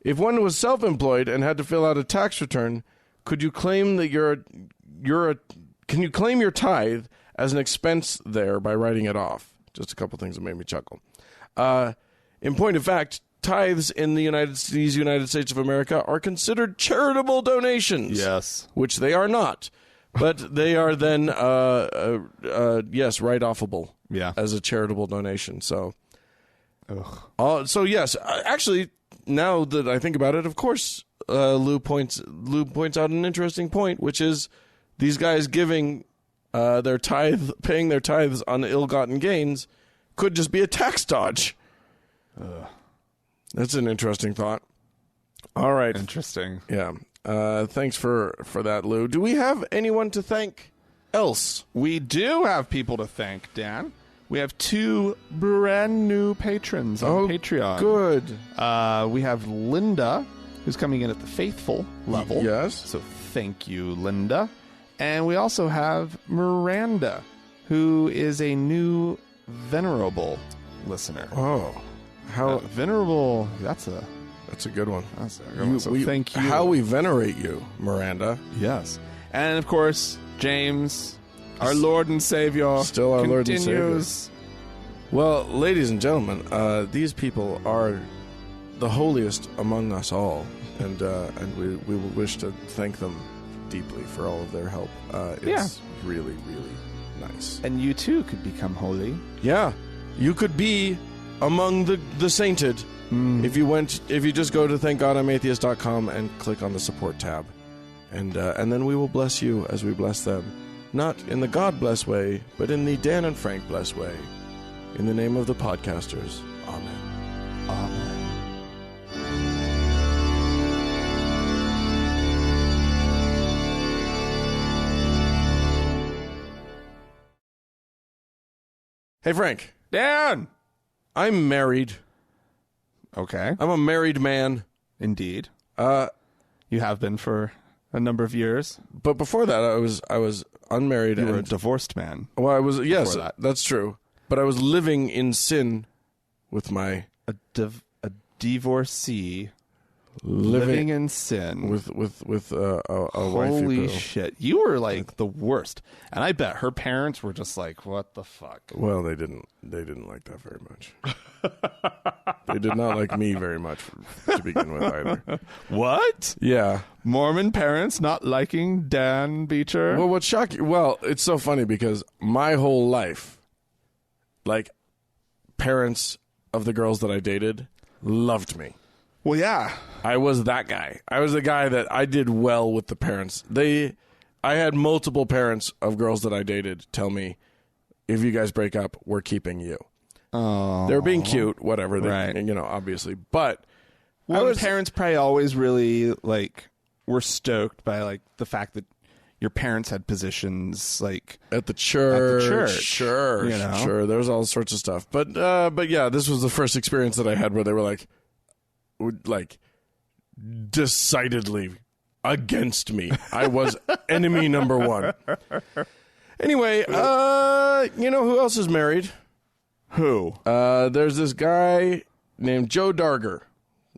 and had to fill out a tax return, could you claim that can you claim your tithe as an expense there by writing it off? Just a couple things that made me chuckle. In point of fact, tithes in the United States of America are considered charitable donations. Yes. Which they are not. But they are then, write-offable. Yeah. As a charitable donation. So, so yes, actually, now that I think about it, of course, Lou points out an interesting point, which is these guys paying their tithes on ill-gotten gains could just be a tax dodge. That's an interesting thought. All right. Interesting. Yeah. Thanks for that, Lou. Do we have anyone to thank else? We do have people to thank, Dan. We have 2 brand new patrons on Patreon. Good. We have Linda, who's coming in at the faithful level. Yes. So thank you, Linda. And we also have Miranda, who is a new venerable listener. Oh. How venerable, that's a good one. That's a good one. So thank you. How we venerate you, Miranda. Yes. And of course, James, our Lord and Savior, still our Lord and continues. Savior. Well, ladies and gentlemen, these people are the holiest among us all, and we will wish to thank them deeply for all of their help. It's really, really nice. And you too could become holy. Yeah, you could be among the sainted if you just go to thankgodimatheist.com and click on the support tab, and then we will bless you as we bless them. Not in the God bless way, but in the Dan and Frank bless way. In the name of the podcasters. Amen. Amen. Hey, Frank. Dan! I'm married. Okay. I'm a married man. Indeed. You have been for a number of years. But before that, I was unmarried. You were a and divorced man. Well, I was, yes, that. That's true. But I was living in sin with my... A divorcee living in sin with a wife. Holy shit. You were like the worst. And I bet her parents were just like, what the fuck? Well, they didn't like that very much. They did not like me very much to begin with either. What? Yeah. Mormon parents not liking Dan Beecher? Well, what's shocking? Well, it's so funny because my whole life, like, parents of the girls that I dated loved me. Well, yeah. I was that guy. I was the guy that I did well with the parents. I had multiple parents of girls that I dated tell me, if you guys break up, we're keeping you. Oh. They were being cute, whatever. Right. Obviously. But parents probably always really, like, were stoked by like the fact that your parents had positions like at the church. Sure. There was all sorts of stuff. But yeah, this was the first experience that I had where they were like decidedly against me. I was enemy number one. Anyway, you know who else is married? Who? There's this guy named Joe Darger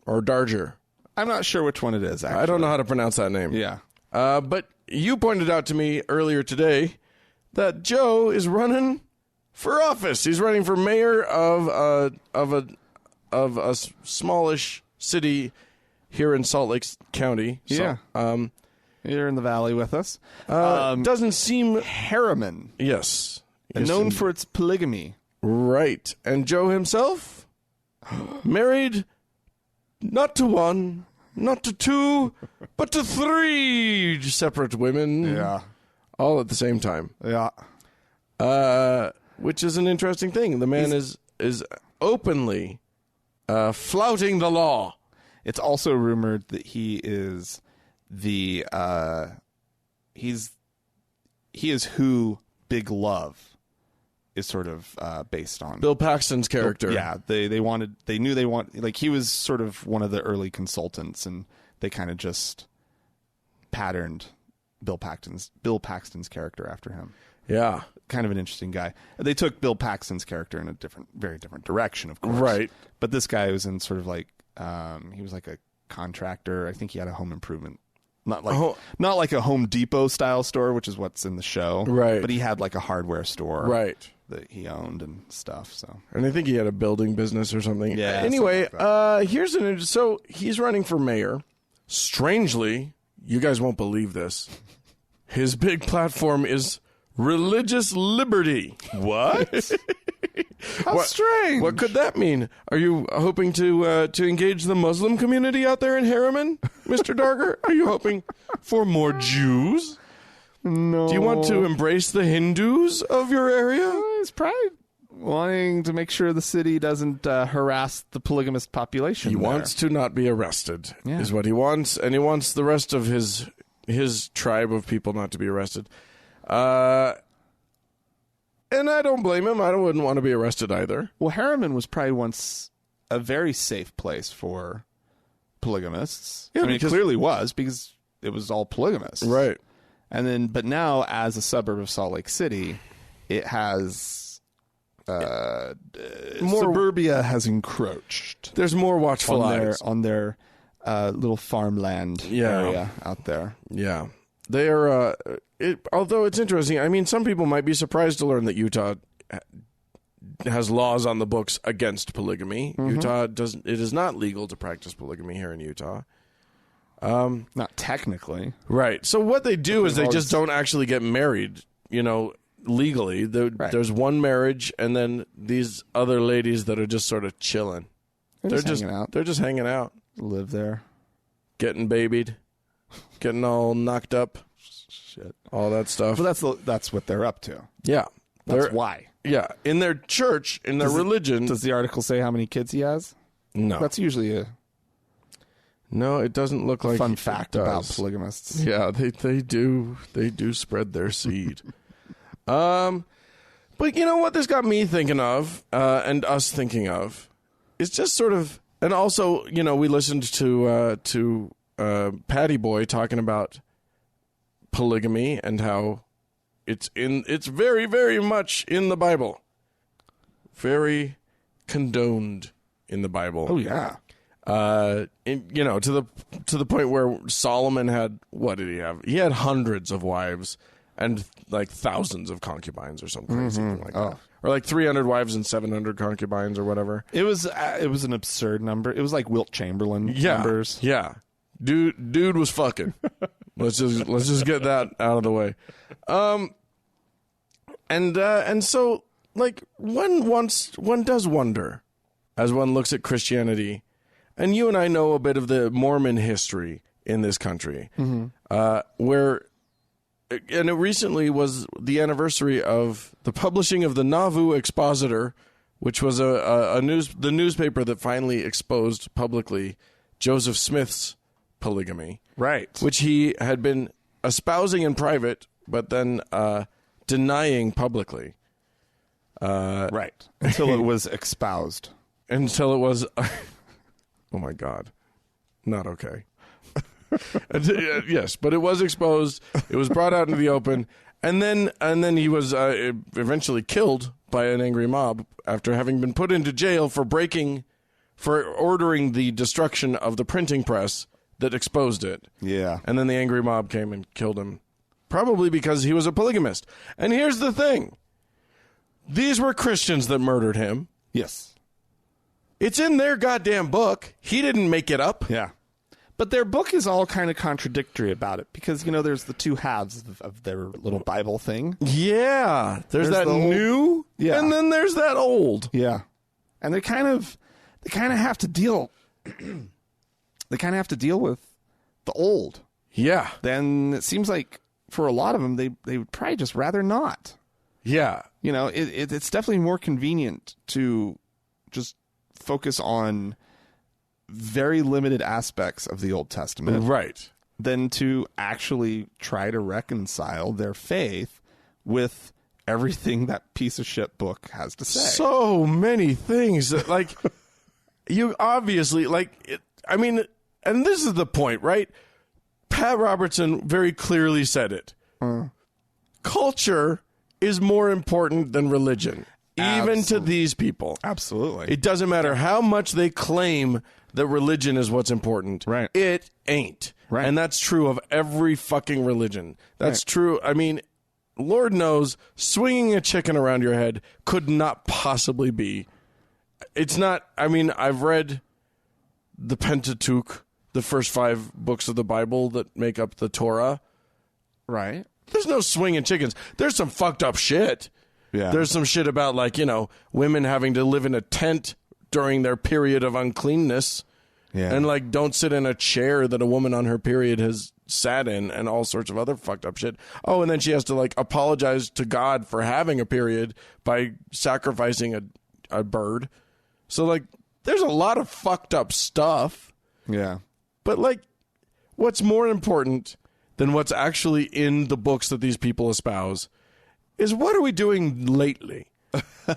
or Darger. I'm not sure which one it is, actually. I don't know how to pronounce that name. Yeah. But you pointed out to me earlier today that Joe is running for office. He's running for mayor of a smallish city here in Salt Lake County. Yeah. You're in the valley with us. Doesn't seem Harriman. Yes. Known for its polygamy. Right. And Joe himself married not to one, not to two, but to 3 separate women. Yeah. All at the same time. Yeah. Which is an interesting thing. The man is openly flouting the law. It's also rumored that he is he is who Big Love is sort of based on. Bill Paxton's character. Yeah, he was sort of one of the early consultants, and they kind of just patterned Bill Paxton's character after him. Yeah. Kind of an interesting guy. They took Bill Paxton's character in a very different direction, of course. Right. But this guy was in sort of like he was like a contractor. I think he had a home improvement. Not like a Home Depot style store, which is what's in the show. Right. But he had like a hardware store. Right. That he owned and stuff. So. And I think he had a building business or something. Yeah. Anyway, so he's running for mayor. Strangely, you guys won't believe this. His big platform is religious liberty. What? How strange. What could that mean? Are you hoping to engage the Muslim community out there in Harriman, Mr. Darger? Are you hoping for more Jews? No. Do you want to embrace the Hindus of your area? He's probably wanting to make sure the city doesn't harass the polygamist population. He wants to not be arrested, Yeah. is what he wants, and he wants the rest of his tribe of people not to be arrested. And I don't blame him. I wouldn't want to be arrested either. Well, Harriman was probably once a very safe place for polygamists. Yeah, I mean, it clearly was because it was all polygamists. Right. And then, but now as a suburb of Salt Lake City, it has suburbia has encroached. There's more watchful eyes on their little farmland area out there. Yeah. They are, although it's interesting, I mean, some people might be surprised to learn that Utah has laws on the books against polygamy. Mm-hmm. It is not legal to practice polygamy here in Utah. Not technically. Right. So what they do is they just don't actually get married, legally. There's one marriage and then these other ladies that are just sort of chilling. They're just hanging out. They're just hanging out. Live there. Getting babied. Getting all knocked up. Shit. All that stuff. But that's what they're up to. Yeah. That's why. Yeah. In their church, in their religion. Does the article say how many kids he has? No. That's usually a No, it doesn't look like fun fact about polygamists. Yeah, they do spread their seed. But you know what this got me thinking of, and us thinking of, is just sort of, and also, we listened to Patty Boy talking about polygamy and how it's very, very much in the Bible. Very condoned in the Bible. Oh yeah. To the point where Solomon had, what did he have? He had hundreds of wives and like thousands of concubines or something crazy like that. Or like 300 wives and 700 concubines or whatever. It was an absurd number. It was like Wilt Chamberlain numbers. Yeah. Dude was fucking. Let's just get that out of the way. And so like one does wonder as one looks at Christianity, and you and I know a bit of the Mormon history in this country, where, and it recently was the anniversary of the publishing of the Nauvoo Expositor, which was the newspaper that finally exposed publicly Joseph Smith's polygamy. Right. Which he had been espousing in private, but then denying publicly. Right. Until it was espoused. Until it was... oh, my God. Not okay. Yes, but it was exposed. It was brought out into the open. And then he was eventually killed by an angry mob after having been put into jail for ordering the destruction of the printing press that exposed it. Yeah. And then the angry mob came and killed him, probably because he was a polygamist. And here's the thing. These were Christians that murdered him. Yes. It's in their goddamn book. He didn't make it up. Yeah. But their book is all kind of contradictory about it because, there's the two halves of their little Bible thing. Yeah. There's that the new, yeah. And then there's that old. Yeah. And they kind of have to deal they kind of have to deal with the old. Yeah. Then it seems like for a lot of them, they would probably just rather not. Yeah. It's definitely more convenient to just focus on very limited aspects of the Old Testament. Right. Than to actually try to reconcile their faith with everything that piece of shit book has to say. So many things that, you obviously, and this is the point, right? Pat Robertson very clearly said it. Culture is more important than religion, even to these people. Absolutely. It doesn't matter how much they claim that religion is what's important. Right. It ain't. Right. And that's true of every fucking religion. That's true. I mean, Lord knows, swinging a chicken around your head could not possibly be. It's not, I've read the Pentateuch, the first 5 books of the Bible that make up the Torah. Right. There's no swinging chickens. There's some fucked up shit. Yeah. There's some shit about, women having to live in a tent during their period of uncleanness. Yeah. And, don't sit in a chair that a woman on her period has sat in and all sorts of other fucked up shit. Oh, and then she has to, apologize to God for having a period by sacrificing a bird. So, there's a lot of fucked up stuff. Yeah. But, what's more important than what's actually in the books that these people espouse is what are we doing lately?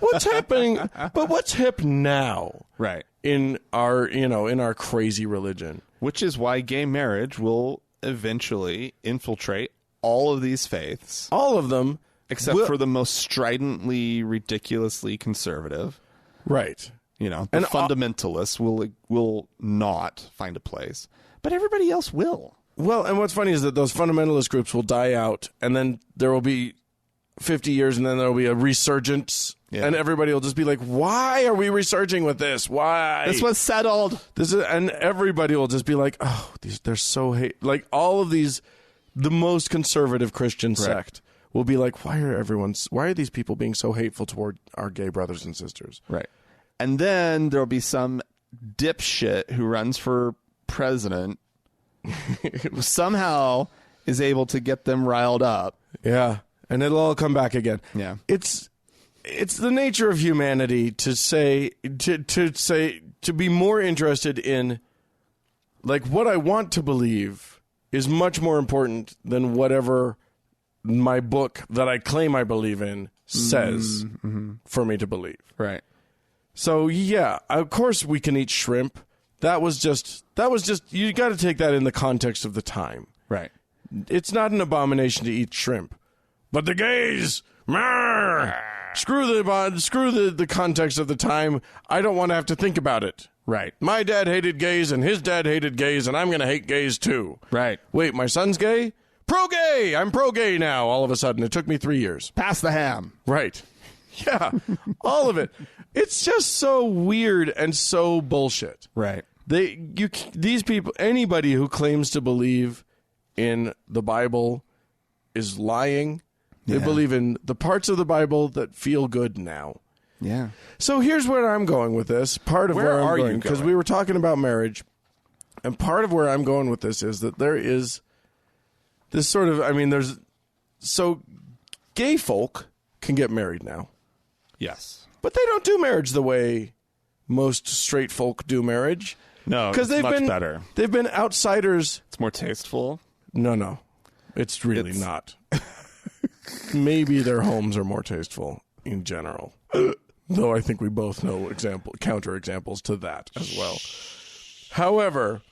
What's happening? But what's hip now? Right. In our, in our crazy religion. Which is why gay marriage will eventually infiltrate all of these faiths. All of them. Except for the most stridently, ridiculously conservative. Right. The fundamentalists will not find a place. But everybody else will. Well, and what's funny is that those fundamentalist groups will die out, and then there will be 50 years, and then there will be a resurgence, and everybody will just be like, why are we resurging with this? Why? This was settled. And everybody will just be like, oh, they're so hate. All of these, the most conservative Christian sect will be like, why are these people being so hateful toward our gay brothers and sisters? Right. And then there'll be some dipshit who runs for president who somehow is able to get them riled up. Yeah. And it'll all come back again. Yeah. It's the nature of humanity to be more interested in what I want to believe is much more important than whatever my book that I claim I believe in says for me to believe. Right. So yeah, of course we can eat shrimp. That was just you got to take that in the context of the time. Right. It's not an abomination to eat shrimp. But the gays, screw the context of the time. I don't want to have to think about it. Right. My dad hated gays and his dad hated gays and I'm going to hate gays too. Right. Wait, my son's gay? Pro-gay! I'm pro-gay now all of a sudden. It took me 3 years. Pass the ham. Right. Yeah. All of it. It's just so weird and so bullshit. Right. These people, anybody who claims to believe in the Bible is lying. They believe in the parts of the Bible that feel good now. Yeah. So here's where I'm going with this. Part of where I'm going, because we were talking about marriage, and part of where I'm going with this is that there is this sort of, so gay folk can get married now. Yes. But they don't do marriage the way most straight folk do marriage. No, because it's much better. They've been outsiders. It's more tasteful. No, it's really not. Maybe their homes are more tasteful in general, though I think we both know counter examples to that as well. However,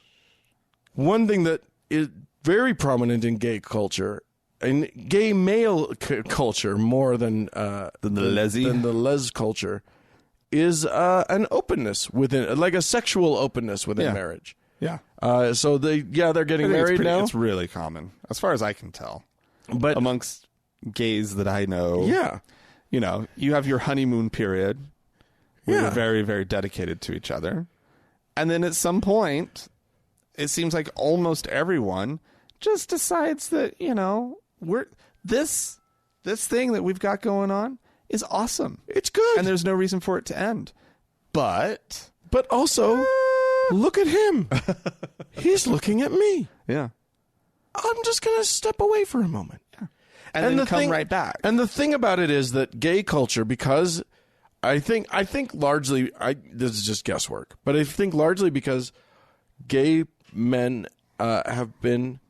one thing that is very prominent in gay culture, in gay male culture more than the les culture, is an openness within, like a sexual openness within marriage. Yeah. So they're getting married now. It's really common, as far as I can tell. But amongst gays that I know, you have your honeymoon period where you're very, very dedicated to each other. And then at some point, it seems like almost everyone just decides that, we're this thing that we've got going on is awesome. It's good. And there's no reason for it to end. But also, look at him. He's looking at me. Yeah. I'm just going to step away for a moment. Yeah. And then come right back. And the thing about it is that gay culture, because I think largely, this is just guesswork, but I think largely because gay men have been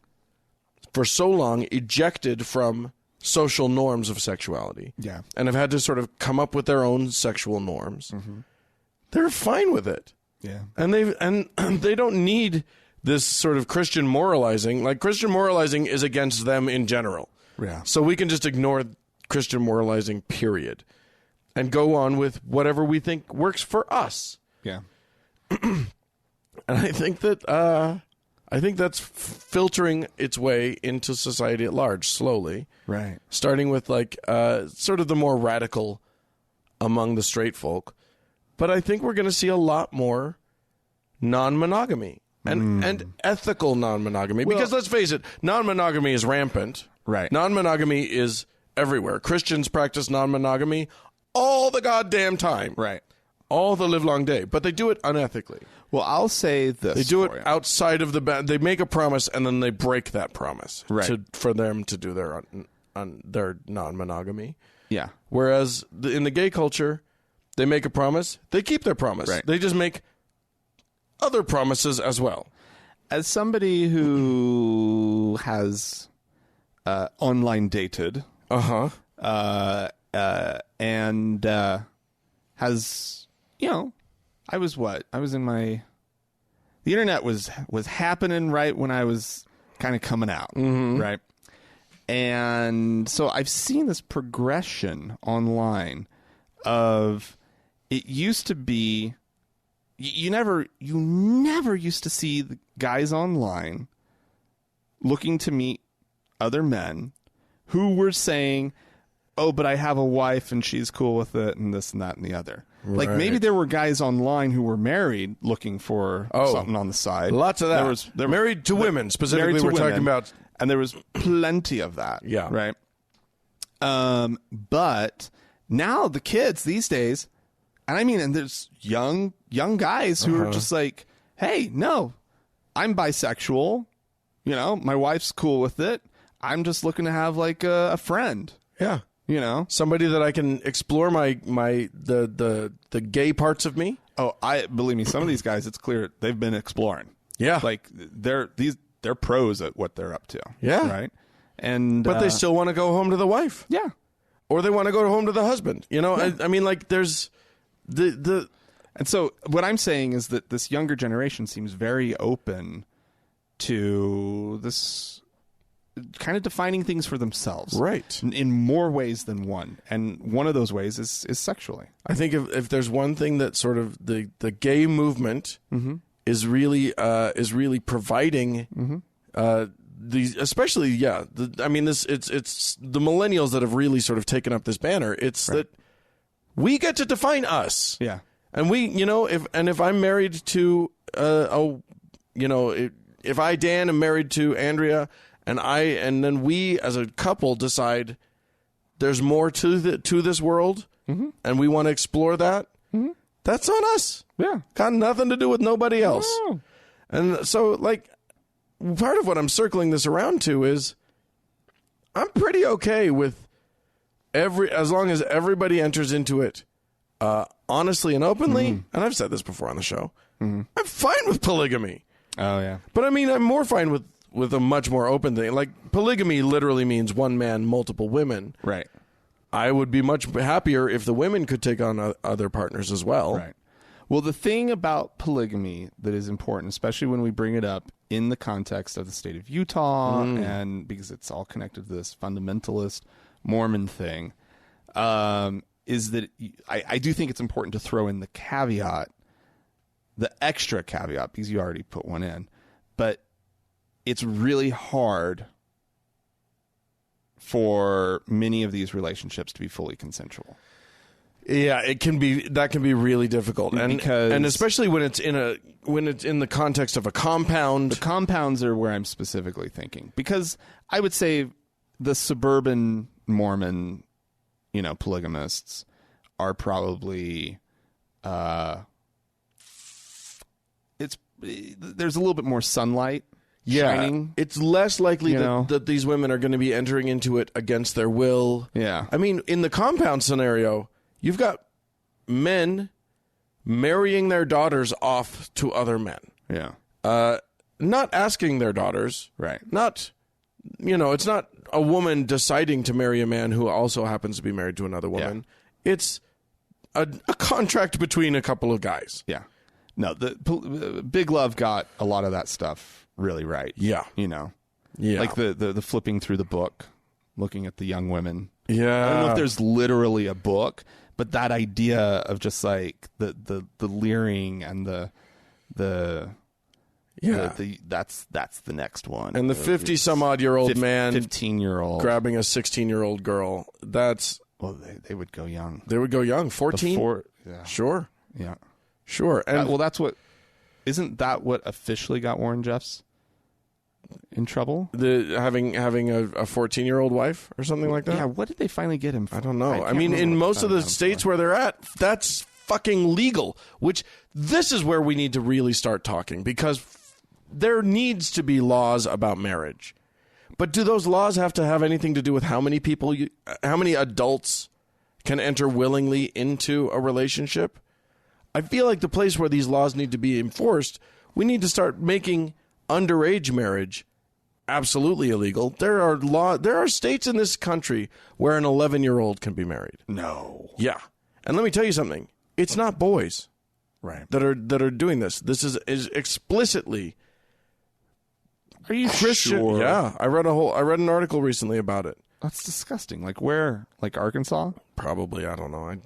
for so long ejected from social norms of sexuality. Yeah. And have had to sort of come up with their own sexual norms. Mm-hmm. They're fine with it. Yeah. And they don't need this sort of Christian moralizing. Like, Christian moralizing is against them in general. Yeah. So we can just ignore Christian moralizing, period, and go on with whatever we think works for us. Yeah. And I think that's filtering its way into society at large slowly. Right. Starting with sort of the more radical among the straight folk. But I think we're going to see a lot more non-monogamy and ethical non-monogamy. Because let's face it, non-monogamy is rampant. Right. Non-monogamy is everywhere. Christians practice non-monogamy all the goddamn time. Right. All the livelong day. But they do it unethically. Well, I'll say this. They do it outside of the band. They make a promise and then they break that promise. Right. For them to do their non-monogamy. Yeah. Whereas in the gay culture, they make a promise, they keep their promise. Right. They just make other promises as well. As somebody who has online dated, and has, I was in my, the internet was happening right when I was kind of coming out, right? And so I've seen this progression online of, it used to be, you never used to see the guys online looking to meet other men who were saying, oh, but I have a wife and she's cool with it and this and that and the other. Right. Like, maybe there were guys online who were married looking for something on the side. Lots of that. There married to women, specifically we're talking about. And there was plenty of that. Yeah. Right? But now the kids these days, and there's young guys who are just like, hey, no, I'm bisexual. My wife's cool with it. I'm just looking to have like a friend. Yeah. Somebody that I can explore the gay parts of me. Oh, believe me, some of these guys, it's clear they've been exploring. Yeah. Like they're pros at what they're up to. Yeah. Right. But they still want to go home to the wife. Yeah. Or they want to go home to the husband. Yeah. I mean, like, there's the. And so what I'm saying is that this younger generation seems very open to this kind of defining things for themselves. Right. In more ways than one. And one of those ways is sexually. I think if there's one thing that sort of the gay movement is really providing these, especially it's the millennials that have really sort of taken up this banner. It's that we get to define us. Yeah. And if I'm married to if I, Dan, am married to Andrea, and then we as a couple decide there's more to this world, and we want to explore that, that's on us. Yeah. Got nothing to do with nobody else. No. And so, like, part of what I'm circling this around to is I'm pretty okay with as long as everybody enters into it honestly and openly, and I've said this before on the show, I'm fine with polygamy. Oh, yeah. But I mean, I'm more fine with a much more open thing. Like, polygamy literally means one man, multiple women. Right. I would be much happier if the women could take on other partners as well. Right. Well, the thing about polygamy that is important, especially when we bring it up in the context of the state of Utah, and because it's all connected to this fundamentalist Mormon thing, is that I do think it's important to throw in the caveat, the extra caveat, because you already put one in, but it's really hard for many of these relationships to be fully consensual. Yeah, that can be really difficult, and especially when it's in the context of a compound. The compounds are where I'm specifically thinking, because I would say the suburban Mormon, polygamists are probably there's a little bit more sunlight. Shining. It's less likely that these women are going to be entering into it against their will. Yeah, I mean, in the compound scenario, you've got men marrying their daughters off to other men. Yeah. Not asking their daughters. Right. Not, it's not a woman deciding to marry a man who also happens to be married to another woman. Yeah. It's a contract between a couple of guys. Yeah. No, the Big Love got a lot of that stuff really right. Yeah. Yeah. Like the flipping through the book, looking at the young women. Yeah. I don't know if there's literally a book, but that idea of just like the leering and that's the next one. And the 50 some odd year old man 15-year-old grabbing a 16-year-old girl. That's they would go young. They would go young. 14? Yeah. Sure. Yeah. Sure. And isn't that what officially got Warren Jeffs in trouble? Having a 14-year-old wife or something like that? Yeah, what did they finally get him for? I don't know. I mean, in most of the states where they're at, that's fucking legal, which this is where we need to really start talking, because there needs to be laws about marriage. But do those laws have to have anything to do with how many adults can enter willingly into a relationship? I feel like the place where these laws need to be enforced, we need to start making underage marriage absolutely illegal. There are states in this country where an 11-year-old can be married. No. Yeah. And let me tell you something. It's not boys. Right. That are doing this. This is explicitly Are you Christian. Sure? Yeah. I read an article recently about it. That's disgusting. Like where? Like Arkansas? Probably. I don't know.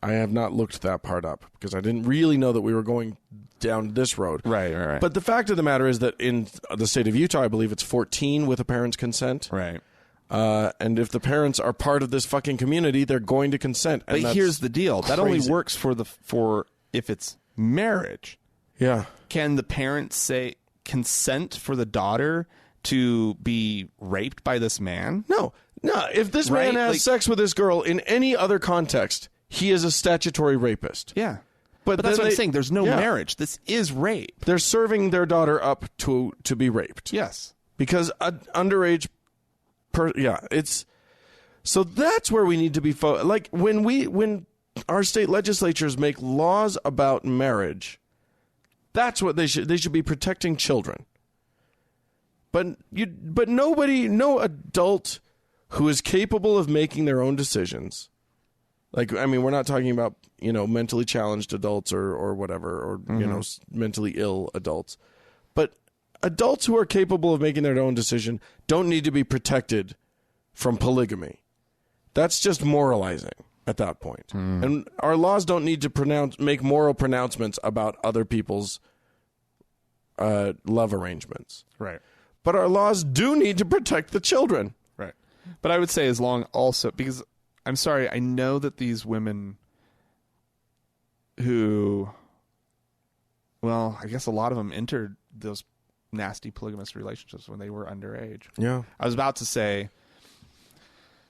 I have not looked that part up because I didn't really know that we were going down this road. Right. But the fact of the matter is that in the state of Utah, I believe it's 14 with a parent's consent. Right. And if the parents are part of this fucking community, they're going to consent. But here's the deal. Crazy. That only works for if it's marriage. Yeah. Can the parents say consent for the daughter to be raped by this man? No. If this man has sex with this girl in any other context, he is a statutory rapist. Yeah. But that's what I'm saying. There's no marriage. This is rape. They're serving their daughter up to be raped. Yes. Because underage it's so that's where we need to be like when our state legislatures make laws about marriage, that's what they should be protecting children. But no adult who is capable of making their own decisions. Like, I mean, we're not talking about, mentally challenged adults or whatever, or, mentally ill adults. But adults who are capable of making their own decision don't need to be protected from polygamy. That's just moralizing at that point. And our laws don't need to make moral pronouncements about other people's love arrangements. Right. But our laws do need to protect the children. Right. But I would say as long also, because I'm sorry, I know that these women who, well, I guess a lot of them entered those nasty polygamous relationships when they were underage. Yeah. I was about to say,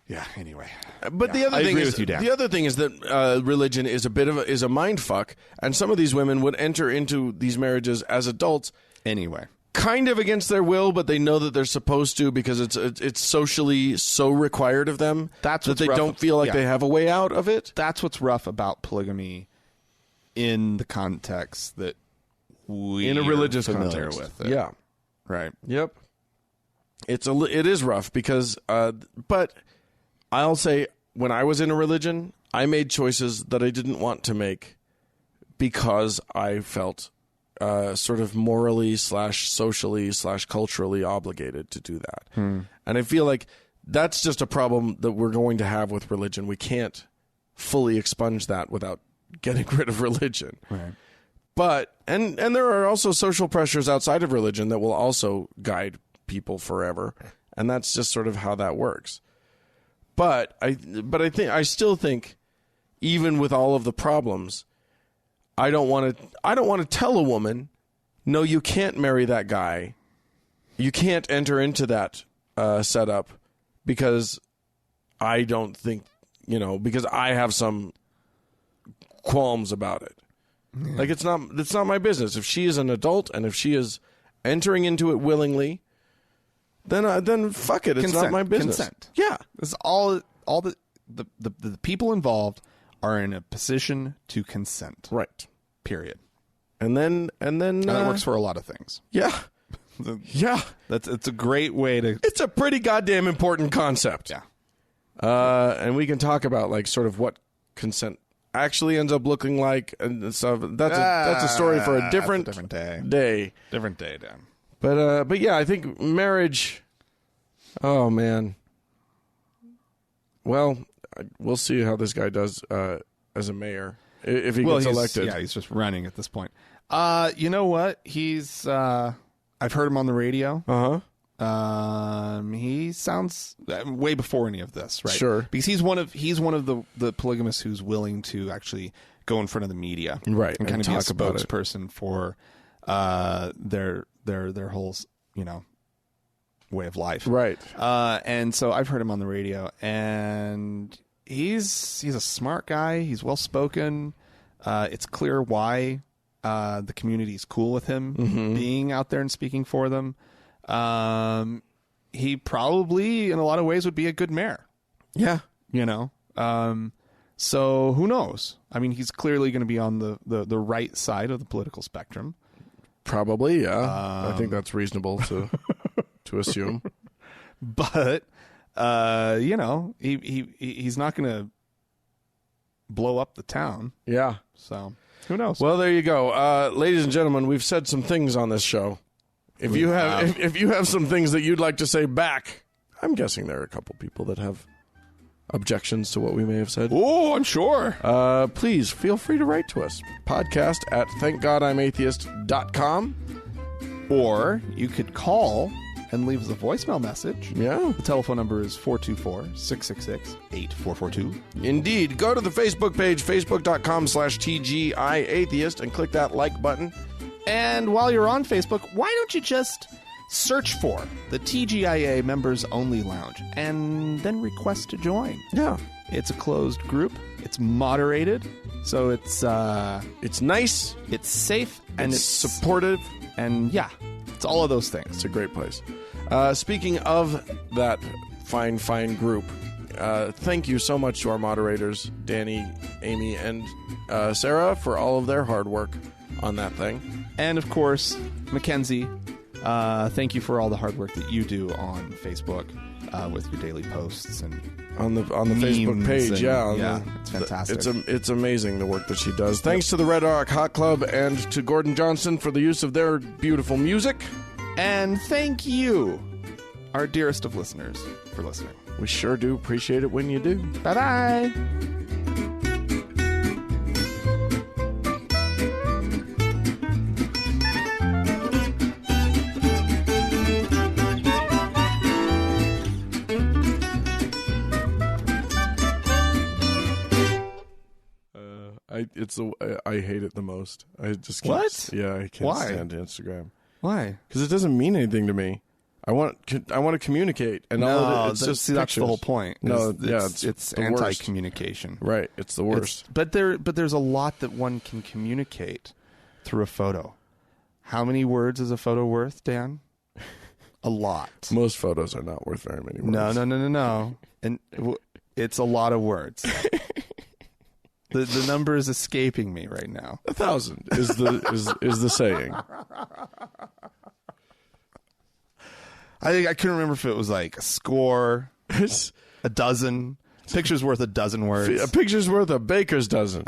yeah, anyway. But the other thing is, the other thing is that religion is a mind fuck, and some of these women would enter into these marriages as adults anyway. Kind of against their will, but they know that they're supposed to because it's socially so required of them that they don't feel like they have a way out of it. That's what's rough about polygamy in the context that in a religious familiar context. with it. Yeah. Right. Yep. It is rough because, but I'll say when I was in a religion, I made choices that I didn't want to make because I felt sort of morally / socially / culturally obligated to do that. And I feel like that's just a problem that we're going to have with religion. We can't fully expunge that without getting rid of religion. Right. But and there are also social pressures outside of religion that will also guide people forever, and that's just sort of how that works. But I still think, even with all of the problems, I don't want to tell a woman, no, you can't marry that guy, you can't enter into that setup because I don't think, because I have some qualms about it. Yeah. Like it's not my business. If she is an adult and if she is entering into it willingly, then fuck it. It's not my business. Consent. Yeah. This is all the people involved are in a position to consent. Right. Period. And then that works for a lot of things. Yeah. Yeah. It's a great way to. It's a pretty goddamn important concept. Yeah. And we can talk about like sort of what consent actually ends up looking like and stuff. That's a story for a different day. Different day, Dan. But yeah, I think marriage. Oh man. Well, we'll see how this guy does as a mayor if he gets elected. Yeah, he's just running at this point. You know what? He's. I've heard him on the radio. He sounds way before any of this, right? Sure. Because he's one of the polygamists who's willing to actually go in front of the media, right, and kind of be a talk about spokesperson for their whole way of life, right? And so I've heard him on the radio, and he's a smart guy. He's well spoken. It's clear why the community's cool with him being out there and speaking for them. He probably, in a lot of ways, would be a good mayor. Yeah. So who knows? I mean, he's clearly going to be on the right side of the political spectrum. Probably, yeah. I think that's reasonable to assume. But, he's not going to blow up the town. Yeah. So who knows? Well, there you go. Ladies and gentlemen, we've said some things on this show. If you have some things that you'd like to say back, I'm guessing there are a couple people that have objections to what we may have said. Oh, I'm sure. Please feel free to write to us. Podcast at thankgodimatheist.com. Or you could call and leave us a voicemail message. Yeah. The telephone number is 424-666-8442. Indeed. Go to the Facebook page, facebook.com/TGIAtheist, and click that like button. And while you're on Facebook, why don't you just search for the TGIA Members Only Lounge and then request to join? Yeah. It's a closed group. It's moderated. So it's nice. It's safe. And it's supportive. And yeah, it's all of those things. It's a great place. Speaking of that fine group, thank you so much to our moderators, Danny, Amy, and Sarah, for all of their hard work on that thing. And of course, Mackenzie, thank you for all the hard work that you do on Facebook with your daily posts and on the Facebook page. It's fantastic. It's amazing the work that she does. Thanks to the Red Rock Hot Club and to Gordon Johnson for the use of their beautiful music. And thank you, our dearest of listeners, for listening. We sure do appreciate it when you do. Bye-bye. I hate it the most. I just can't. What? Yeah, I can't Why? stand Instagram. Why? Because it doesn't mean anything to me. I want to communicate, and that's the whole point. It's anti-communication. Right, it's the worst. But there's a lot that one can communicate through a photo. How many words is a photo worth, Dan? A lot. Most photos are not worth very many words. No. And it's a lot of words. The number is escaping me right now. 1,000 is the saying. I couldn't remember if it was like a score, a dozen. Picture's worth a dozen words. A picture's worth a baker's dozen.